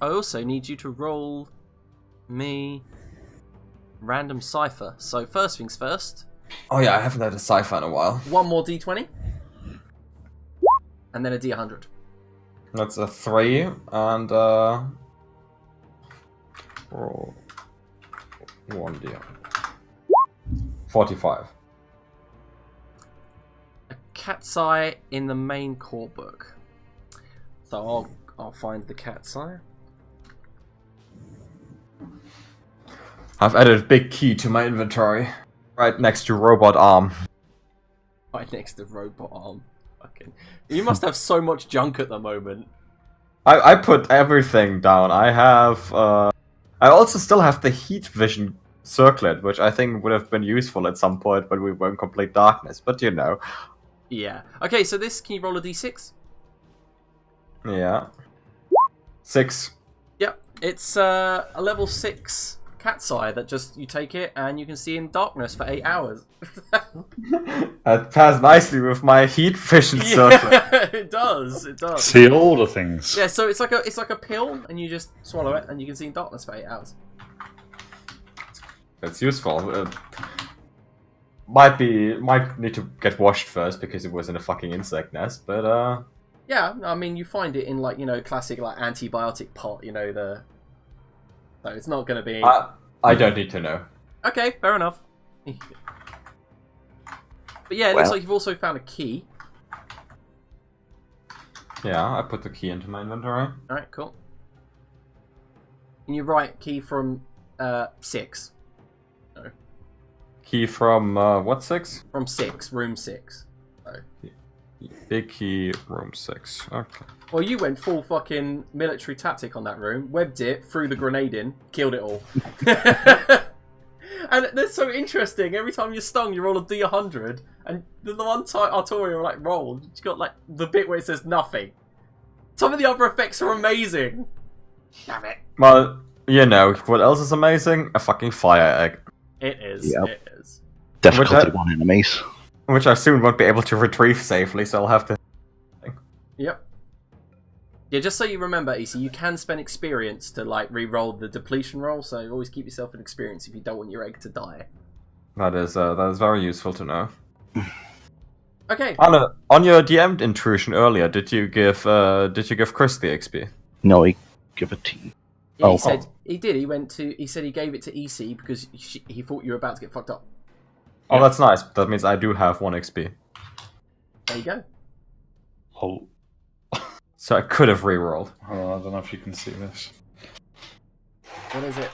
also need you to roll me random cipher. So first things first. Oh yeah, I haven't had a cipher in a while. One more d20. And then a d100. That's a 3, and roll 1d. 45. A cat's eye in the main core book. So I'll find the cat's eye. I've added a big key to my inventory, right next to robot arm. Right next to robot arm. Fucking. You must have so much junk at the moment. I put everything down. I have. I also still have the heat vision circlet, which I think would have been useful at some point when we were in complete darkness. But you know. Yeah. Okay, so this, can you roll a d6? Yeah. 6. Yep. It's a level 6 cat's eye that just, you take it and you can see in darkness for 8 hours. That pairs nicely with my heat vision circlet. Yeah, it does. It does. See all the things. Yeah, so it's like a pill, and you just swallow it, and you can see in darkness for 8 hours. That's useful. Might need to get washed first because it was in a fucking insect nest, but Yeah, I mean, you find it in like, you know, classic like antibiotic pot, you know, so it's not going to be. I don't need to know. Okay, fair enough. But yeah, it looks like you've also found a key. Yeah, I put the key into my inventory. Alright, cool. And you write key from 6. No. Key from what 6? From 6, room 6. So. Big key, room 6. Okay. Well, you went full fucking military tactic on that room, webbed it, threw the grenade in, killed it all. And that's so interesting. Every time you're stung, you roll a d100, and the one time Artorial like rolled, you got like the bit where it says nothing. Some of the other effects are amazing. Damn it. Well, you know what else is amazing? A fucking fire egg, It is. Yep. It is. Difficulty 1 enemies. which I soon won't be able to retrieve safely, so I'll have to. Yep. Yeah, just so you remember, EC, you can spend experience to like re-roll the depletion roll, so always keep yourself an experience if you don't want your egg to die. That is very useful to know. Okay. On your DM intrusion earlier, did you give Chris the XP? No, he give it to you? Yeah, he said he did. He said he gave it to EC because he thought you were about to get fucked up. Oh, that's nice. That means I do have 1 XP. There you go. Oh. So I could have rerolled. Oh, I don't know if you can see this. What is it?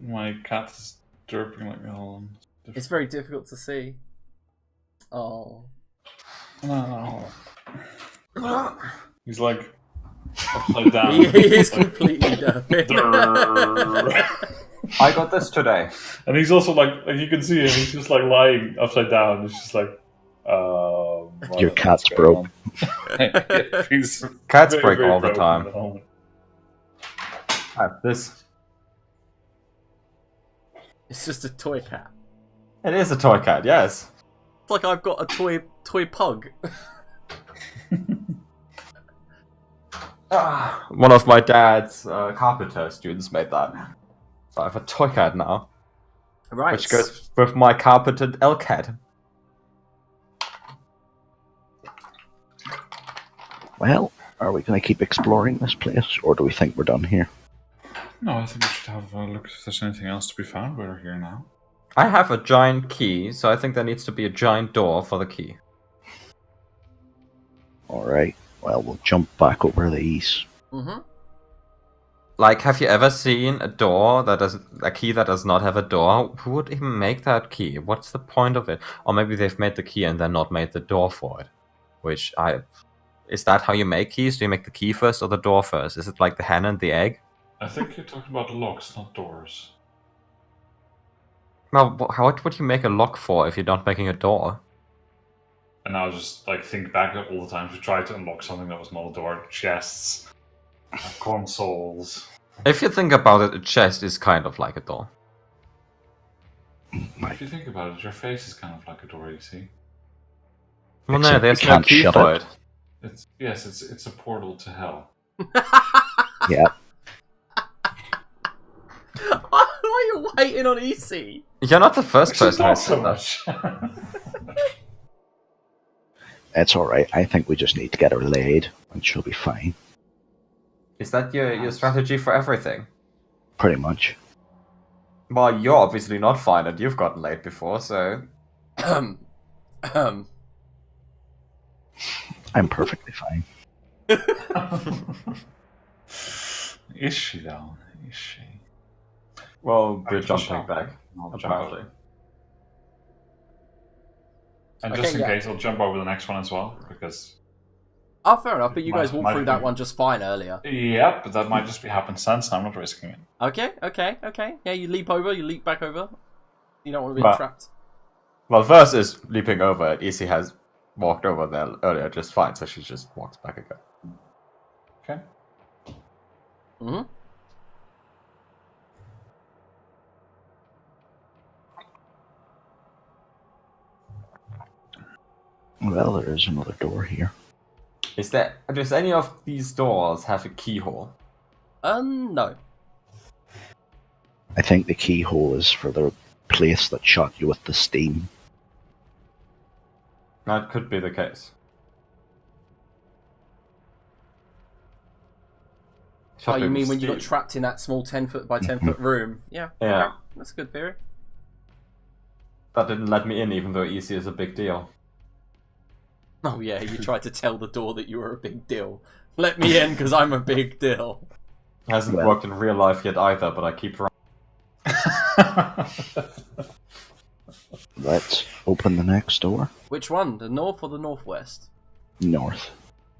My cat is derping like hell. It's very difficult to see. Oh. No. He's like upside down. He is completely derping. I got this today. And he's also like you can see him, he's just like lying upside down. It's just like, your cat's broke. Cats very, break very all the broken time. at the moment. I have this. It's just a toy cat. It is a toy cat, yes. It's like I've got a toy pug. One of my dad's carpenter students made that. So I have a toy cat now. Right. Which goes with my carpeted elk cat. Well, are we going to keep exploring this place, or do we think we're done here? No, I think we should have a look if there's anything else to be found. We're here now. I have a giant key, so I think there needs to be a giant door for the key. Alright, well, we'll jump back over these. Mm-hmm. Like, have you ever seen a key that does not have a door? Who would even make that key? What's the point of it? Or maybe they've made the key and then not made the door for it. Is that how you make keys? Do you make the key first or the door first? Is it like the hen and the egg? I think you're talking about locks, not doors. Well, what would you make a lock for if you're not making a door? And I was just like think back at all the times we tried to unlock something that was not a door. Chests, consoles. If you think about it, a chest is kind of like a door. If you think about it, your face is kind of like a door, you see. Well, no, Except there's you no can't key shut for it. it. It's a portal to hell. Yeah. Why are you waiting on EC? You're not the first person Not who so said that. much. It's alright, I think we just need to get her laid, and she'll be fine. Is that your strategy for everything? Pretty much. Well, you're obviously not fine, and you've gotten laid before, so... I'm perfectly fine. Is she though? Is she? Well, we're Just jumping jump. back, I'll jump apparently. over. And Okay, just in yeah. case, I'll jump over the next one as well, because... Oh, fair enough, but you guys Might walked through that be. one just fine earlier. Yeah, but that might just be happenstance, and I'm not risking it. Okay. Yeah, you leap back over. You don't want to be But- trapped. Well, Verse is leaping over it. Easy has walked over there earlier just fine, so she just walks back again. Okay. Mm-hmm. Well, there is another door here. Does any of these doors have a keyhole? No. I think the keyhole is for the place that shot you with the steam. That could be the case. Oh, you Shopping mean when you got Steve. trapped in that small 10-foot by 10-foot room? Yeah. Yeah. Okay. That's a good theory. That didn't let me in, even though Easy is a big deal. Oh yeah, you tried to tell the door that you were a big deal. Let me in because I'm a big deal. Hasn't Well. worked in real life yet either, but I keep trying. Let's open the next door. Which one? The north or the northwest? North.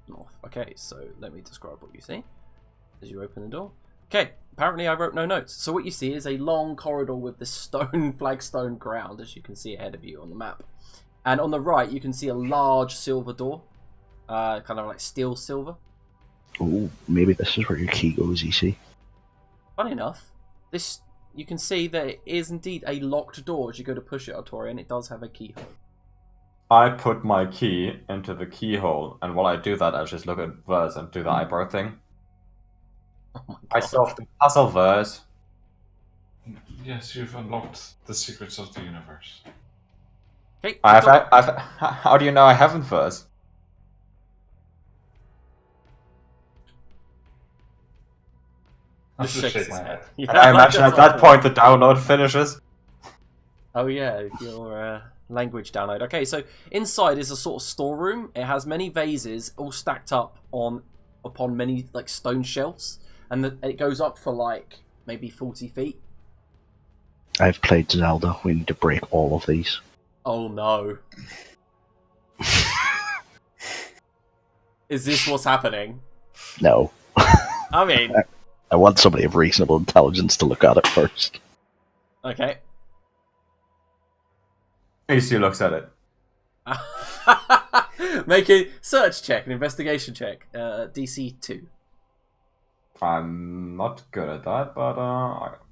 North. Okay, so let me describe what you see as you open the door. Okay, apparently I wrote no notes. So what you see is a long corridor with this stone, flagstone ground, as you can see ahead of you on the map. And on the right, you can see a large silver door, kind of like steel silver. Oh, maybe this is where your key goes, you see. Funny enough, this you can see that it is indeed a locked door as you go to push it, Artori, and it does have a keyhole. I put my key into the keyhole, and while I do that, I just look at Verse and do the eyebrow thing. Oh my I god. solved the puzzle, Verse. Yes, you've unlocked the secrets of the universe. Okay, How do you know I haven't, Verse? I'm just shaking my head. Yeah, And I imagine at that point the download finishes. Oh yeah, your language download. Okay, so inside is a sort of storeroom. It has many vases all stacked up upon many like stone shelves, and it goes up for like maybe 40 feet. I've played Zelda. We need to break all of these. Oh no. Is this what's happening? No. I mean... I want somebody of reasonable intelligence to look at it first. Okay. AC looks at it. Make a search check, an investigation check. DC 2. I'm not good at that, but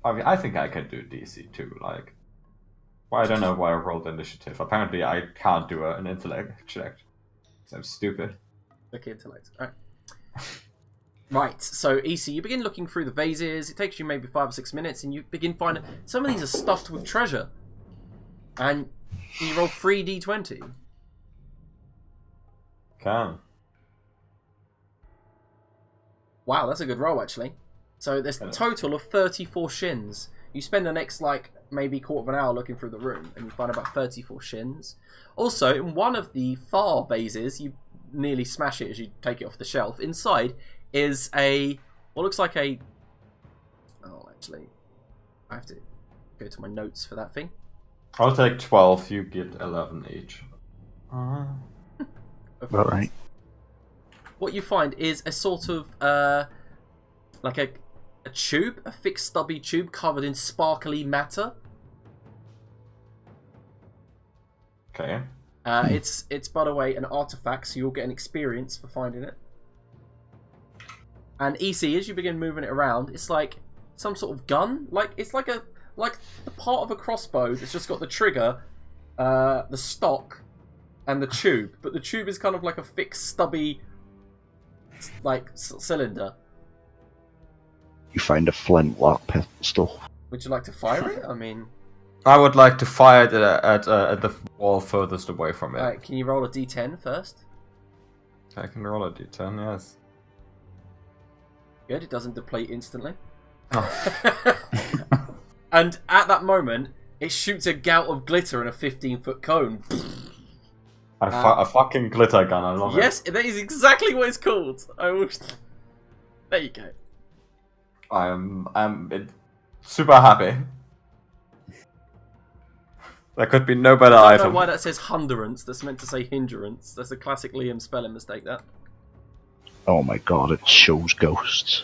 I think I can do DC too. Like, well, I don't know why I rolled initiative. Apparently, I can't do an intellect check. So I'm stupid. Okay, intellect. All right. Right. So, EC, you begin looking through the vases. It takes you maybe 5 or 6 minutes, and you begin finding some of these are stuffed with treasure. And you roll 3d20. Can. Wow, that's a good roll, actually. So there's a total of 34 shins. You spend the next, like, maybe quarter of an hour looking through the room, and you find about 34 shins. Also, in one of the far vases, you nearly smash it as you take it off the shelf. Inside is what looks like a... Oh, actually, I have to go to my notes for that thing. I'll take 12, you get 11 each. Alright. What you find is a sort of, like a tube, a thick stubby tube covered in sparkly matter. Okay. It's by the way an artifact, so you'll get an experience for finding it. And EC, as you begin moving it around, it's like some sort of gun. Like it's like the part of a crossbow that's just got the trigger, the stock, and the tube. But the tube is kind of like a thick stubby, like cylinder. You find a flintlock pistol. Would you like to fire it? I mean, I would like to fire it at the wall furthest away from it. alright, can you roll a d10 first? I can roll a d10, yes. Good, it doesn't deplete instantly. Oh. And at that moment, it shoots a gout of glitter in a 15-foot cone. A fucking glitter gun, I love it. Yes, that is exactly what it's called. There you go. I'm super happy. There could be no better I don't item. know why that says hundrance. That's meant to say hindrance. That's a classic Liam spelling mistake, that. Oh my god, it shows ghosts.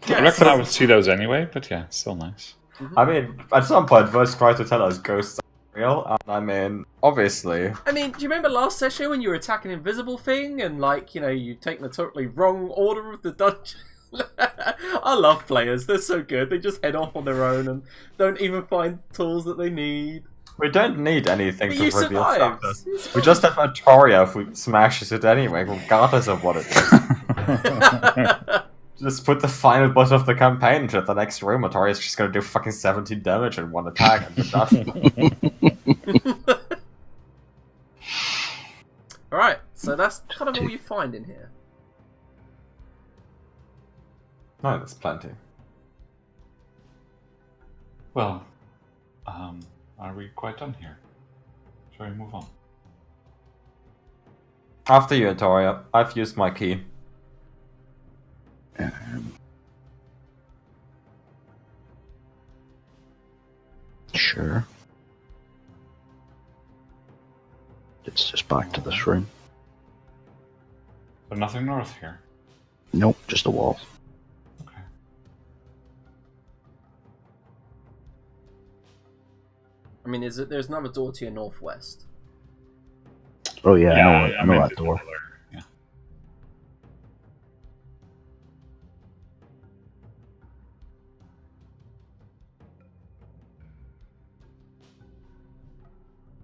I reckon I would see those anyway, but yeah, still nice. I mean, at some point, Verse tried to tell us ghosts are real, and I mean, obviously. I mean, do you remember last session when you were attacking an invisible thing and, like, you know, you'd taken the totally wrong order of the dungeon? I love players. They're so good. They just head off on their own and don't even find tools that they need. We don't need anything But to you reveal survived. stuff. We just have Artoria if we smashes it anyway, regardless of what it is. Just put the final boss of the campaign into the next room. Artoria's just gonna do fucking 17 damage in one attack and we're done. Alright, so that's kind of all you find in here. No, there's plenty. Well, are we quite done here? Shall we move on? After you, Artoria. I've used my key. Sure. It's just back to this room. But nothing north here. Nope, just a wall. Okay. I mean, there's another door to your northwest. Oh yeah, I know mean, that door. Yeah.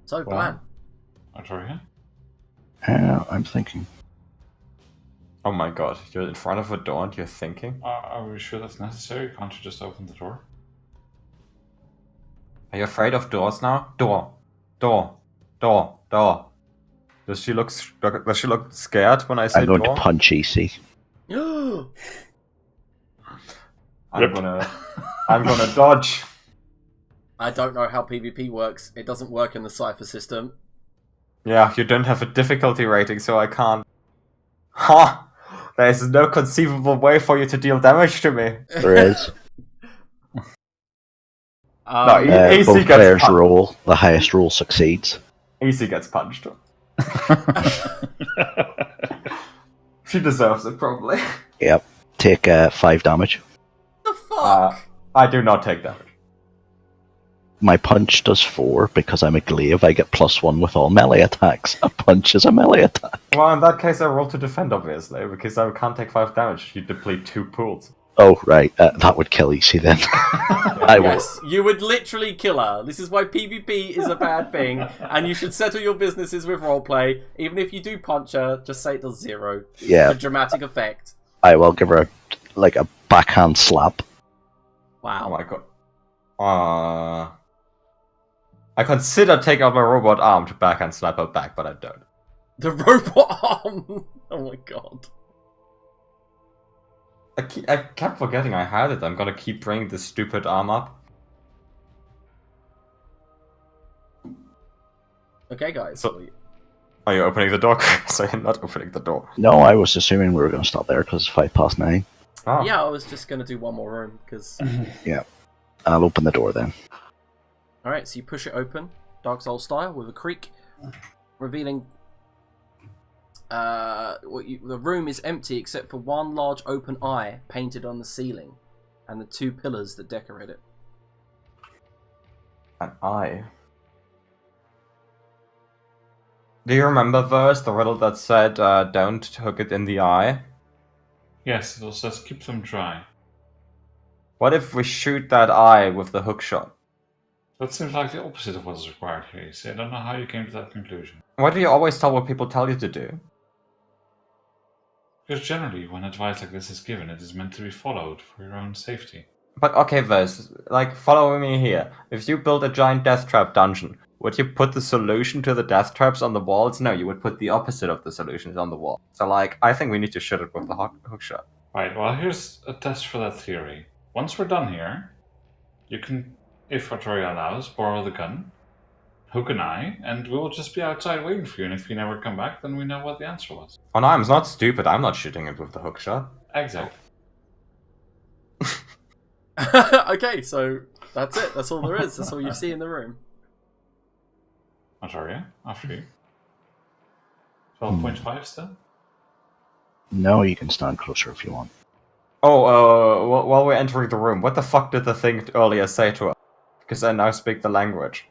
So, plan. Artoria? I'm thinking. Oh my god, you're in front of a door and you're thinking? Are we sure that's necessary? Can't you just open the door? Are you afraid of doors now? Door. Does she look scared when I say I'm going door? to punch EC. I'm gonna dodge. I don't know how PvP works. It doesn't work in the Cypher system. Yeah, you don't have a difficulty rating, so I can't. Ha! There is no conceivable way for you to deal damage to me. There is. AC both gets players punched. roll. The highest roll succeeds. AC gets punched. She deserves it, probably. Yep. Take 5 damage. The fuck? I do not take damage. My punch does 4 because I'm a glaive. I get +1 with all melee attacks. A punch is a melee attack. Well, in that case, I roll to defend, obviously, because I can't take 5 damage. You deplete 2 pools. Oh, right. That would kill Easy then. Yes, you would literally kill her. This is why PvP is a bad thing, and you should settle your businesses with roleplay. Even if you do punch her, just say it does 0. Yeah. For dramatic effect. I will give her a backhand slap. Wow. Oh my god. I consider taking out my robot arm to backhand slap her back, but I don't. The robot arm! Oh my god. I kept forgetting I had it. I'm gonna keep bringing this stupid arm up. Okay, guys. So, are you opening the door? So you're not opening the door. No, I was assuming we were going to stop there because it's 9:05. Oh. Yeah, I was just going to do one more room, because... Yeah. I'll open the door then. Alright, so you push it open, Dark Souls style, with a creak, revealing... the room is empty except for one large open eye painted on the ceiling, and the 2 pillars that decorate it. An eye. Do you remember the riddle that said, don't hook it in the eye? Yes, it says keep them dry. What if we shoot that eye with the hook shot? That seems like the opposite of what is required here. You see, I don't know how you came to that conclusion. Why do you always tell what people tell you to do? Because generally, when advice like this is given, it is meant to be followed for your own safety. But okay, Vers, follow me here. If you build a giant death trap dungeon, would you put the solution to the death traps on the walls? No, you would put the opposite of the solutions on the wall. So, I think we need to shoot it with the hook shot. Right, well, here's a test for that theory. Once we're done here, you can, if Artoria allows, borrow the gun, hook an eye, and we'll just be outside waiting for you, and if you never come back, then we know what the answer was. Oh no, I'm not stupid. I'm not shooting it with the hook shot. Exactly. Okay, so that's it. That's all there is. That's all you see in the room. Artoria, after you. 12.5 still? No, you can stand closer if you want. Oh, while we're entering the room, what the fuck did the thing earlier say to us? Because I now speak the language.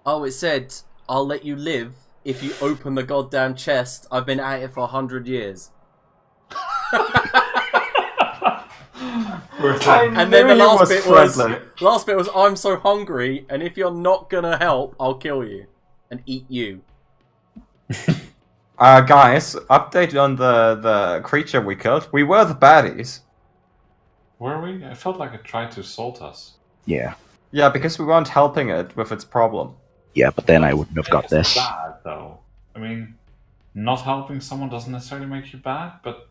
Oh, it said, I'll let you live if you open the goddamn chest. I've been at it for 100 years. And then the last bit was, I'm so hungry, and if you're not gonna help, I'll kill you and eat you. Guys, update on the creature we killed. We were the baddies. Were we? I felt like it tried to assault us. Yeah. Yeah, because we weren't helping it with its problem. Yeah, but then I wouldn't have got this. Bad, though. I mean, not helping someone doesn't necessarily make you bad, but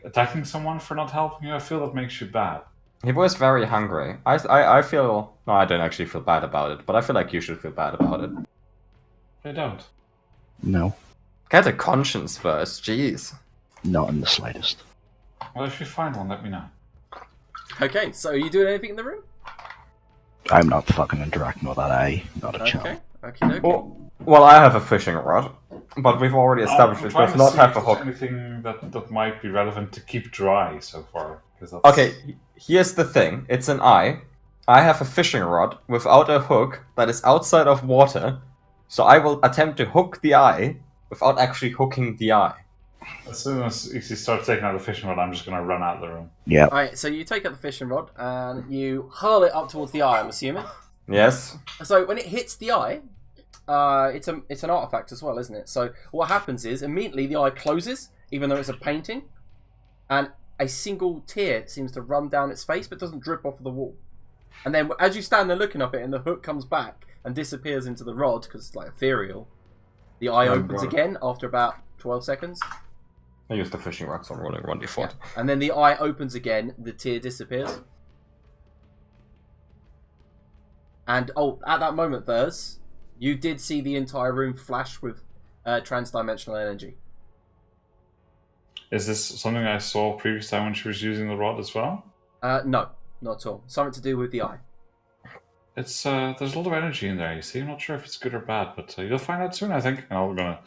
attacking someone for not helping you, I feel that makes you bad. He was very hungry. I feel... No, I don't actually feel bad about it, but I feel like you should feel bad about it. I don't. No. Get a conscience first, jeez. Not in the slightest. Well, if you find one, let me know. Okay, so are you doing anything in the room? I'm not fucking interacting with that eye. Not a chance. Okay. Well, I have a fishing rod, but we've already established it does not have a hook. Anything that might be relevant to keep dry so far? Okay, here's the thing. It's an eye. I have a fishing rod without a hook that is outside of water, so I will attempt to hook the eye without actually hooking the eye. As soon as you start taking out the fishing rod, I'm just going to run out of the room. Yeah. Alright, so you take out the fishing rod and you hurl it up towards the eye, I'm assuming. Yes. So when it hits the eye, it's an artifact as well, isn't it? So what happens is immediately the eye closes, even though it's a painting, and a single tear seems to run down its face, but doesn't drip off of the wall. And then as you stand there looking up it, and the hook comes back and disappears into the rod because it's like ethereal, the eye opens again after about 12 seconds. I use the fishing rods on rolling 1d4. Yeah. And then the eye opens again, the tear disappears. And, at that moment, Thurs, you did see the entire room flash with transdimensional energy. Is this something I saw previous time when she was using the rod as well? No, not at all. Something to do with the eye. It's there's a lot of energy in there, you see. I'm not sure if it's good or bad, but you'll find out soon, I think. And I'm gonna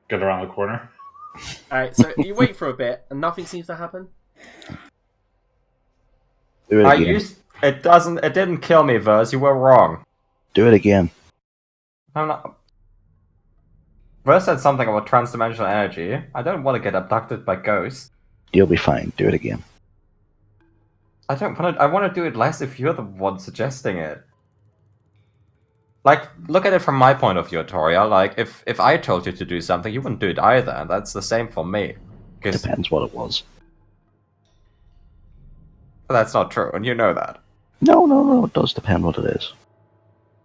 get around the corner. Alright, so you wait for a bit, and nothing seems to happen. Do it again. It didn't kill me, Verz. You were wrong. Do it again. I'm not. Verz said something about transdimensional energy. I don't want to get abducted by ghosts. You'll be fine. Do it again. I don't want to. I want to do it less if you're the one suggesting it. Like, look at it from my point of view, Toria. Like, if I told you to do something, you wouldn't do it either, and that's the same for me. Depends what it was. That's not true, and you know that. No. It does depend what it is.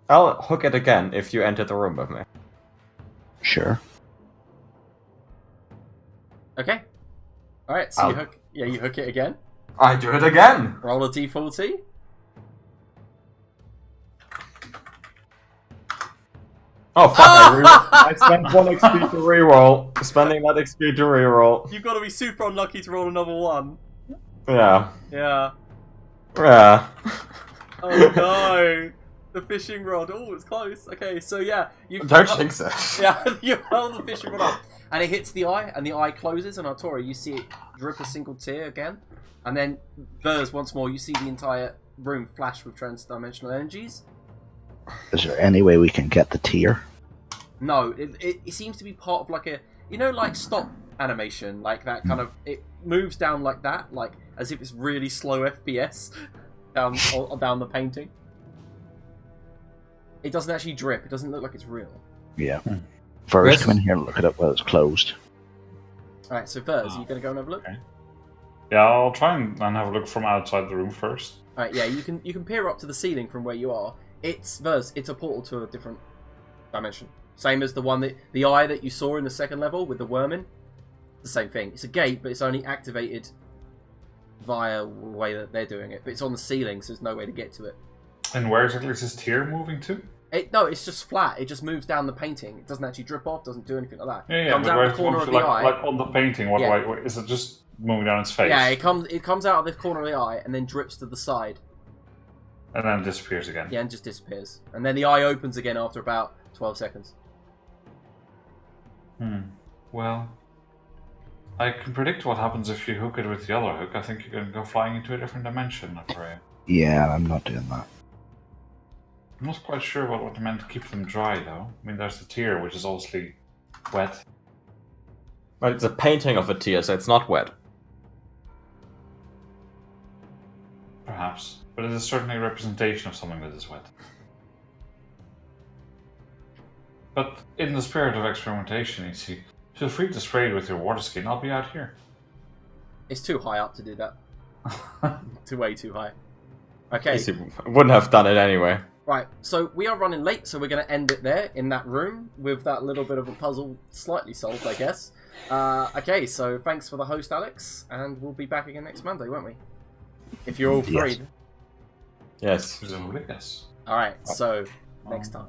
I'll hook it again if you enter the room with me. Sure. Okay. Alright, so you hook it again. I do it again! Roll a d40. Oh fuck, I spent 1 XP to reroll. Spending that XP to reroll. You've got to be super unlucky to roll another 1. Yeah. Yeah. Yeah. Oh no! The fishing rod. Oh, it's close. Okay, so yeah, you Don't jinx it. Yeah, you held the fishing rod up, and it hits the eye, and the eye closes. And Artori, you see it drip a single tear again, and then Verz once more. You see the entire room flash with transdimensional energies. Is there any way we can get the tear? No, it seems to be part of like a like stop animation, like that kind of. It moves down like that, like as if it's really slow FPS down the painting. It doesn't actually drip. It doesn't look like it's real. Yeah. Verz, come in here and look at it while it's closed. Alright, so Verz, are you going to go and have a look? Okay. Yeah, I'll try and have a look from outside the room first. Alright, yeah, you can peer up to the ceiling from where you are. It's Verz, it's a portal to a different dimension. Same as the one the eye that you saw in the second level with the worm in. The same thing. It's a gate, but it's only activated via the way that they're doing it. But it's on the ceiling, so there's no way to get to it. And where exactly is this tear moving to? No, it's just flat. It just moves down the painting. It doesn't actually drip off, doesn't do anything like that. Yeah, It comes out the corner of the eye. Like on the painting, is it just moving down its face? Yeah, it comes out of the corner of the eye and then drips to the side. And then it disappears again. Yeah, and just disappears. And then the eye opens again after about 12 seconds. Well, I can predict what happens if you hook it with the other hook. I think you're going to go flying into a different dimension, Afraid. Yeah, I'm not doing that. I'm not quite sure what meant to keep them dry, though. I mean, there's the tear, which is obviously wet. But it's a painting of a tear, so it's not wet. Perhaps. But it is certainly a representation of something that is wet. But in the spirit of experimentation, you see, feel free to spray it with your water skin. I'll be out here. It's too high up to do that. Way too high. Okay. Wouldn't have done it anyway. Right, so we are running late, so we're going to end it there in that room with that little bit of a puzzle slightly solved, I guess. Okay, so thanks for the host, Alex, and we'll be back again next Monday, won't we? If you're all free. Yes. Presumably, yes. Alright, so next time.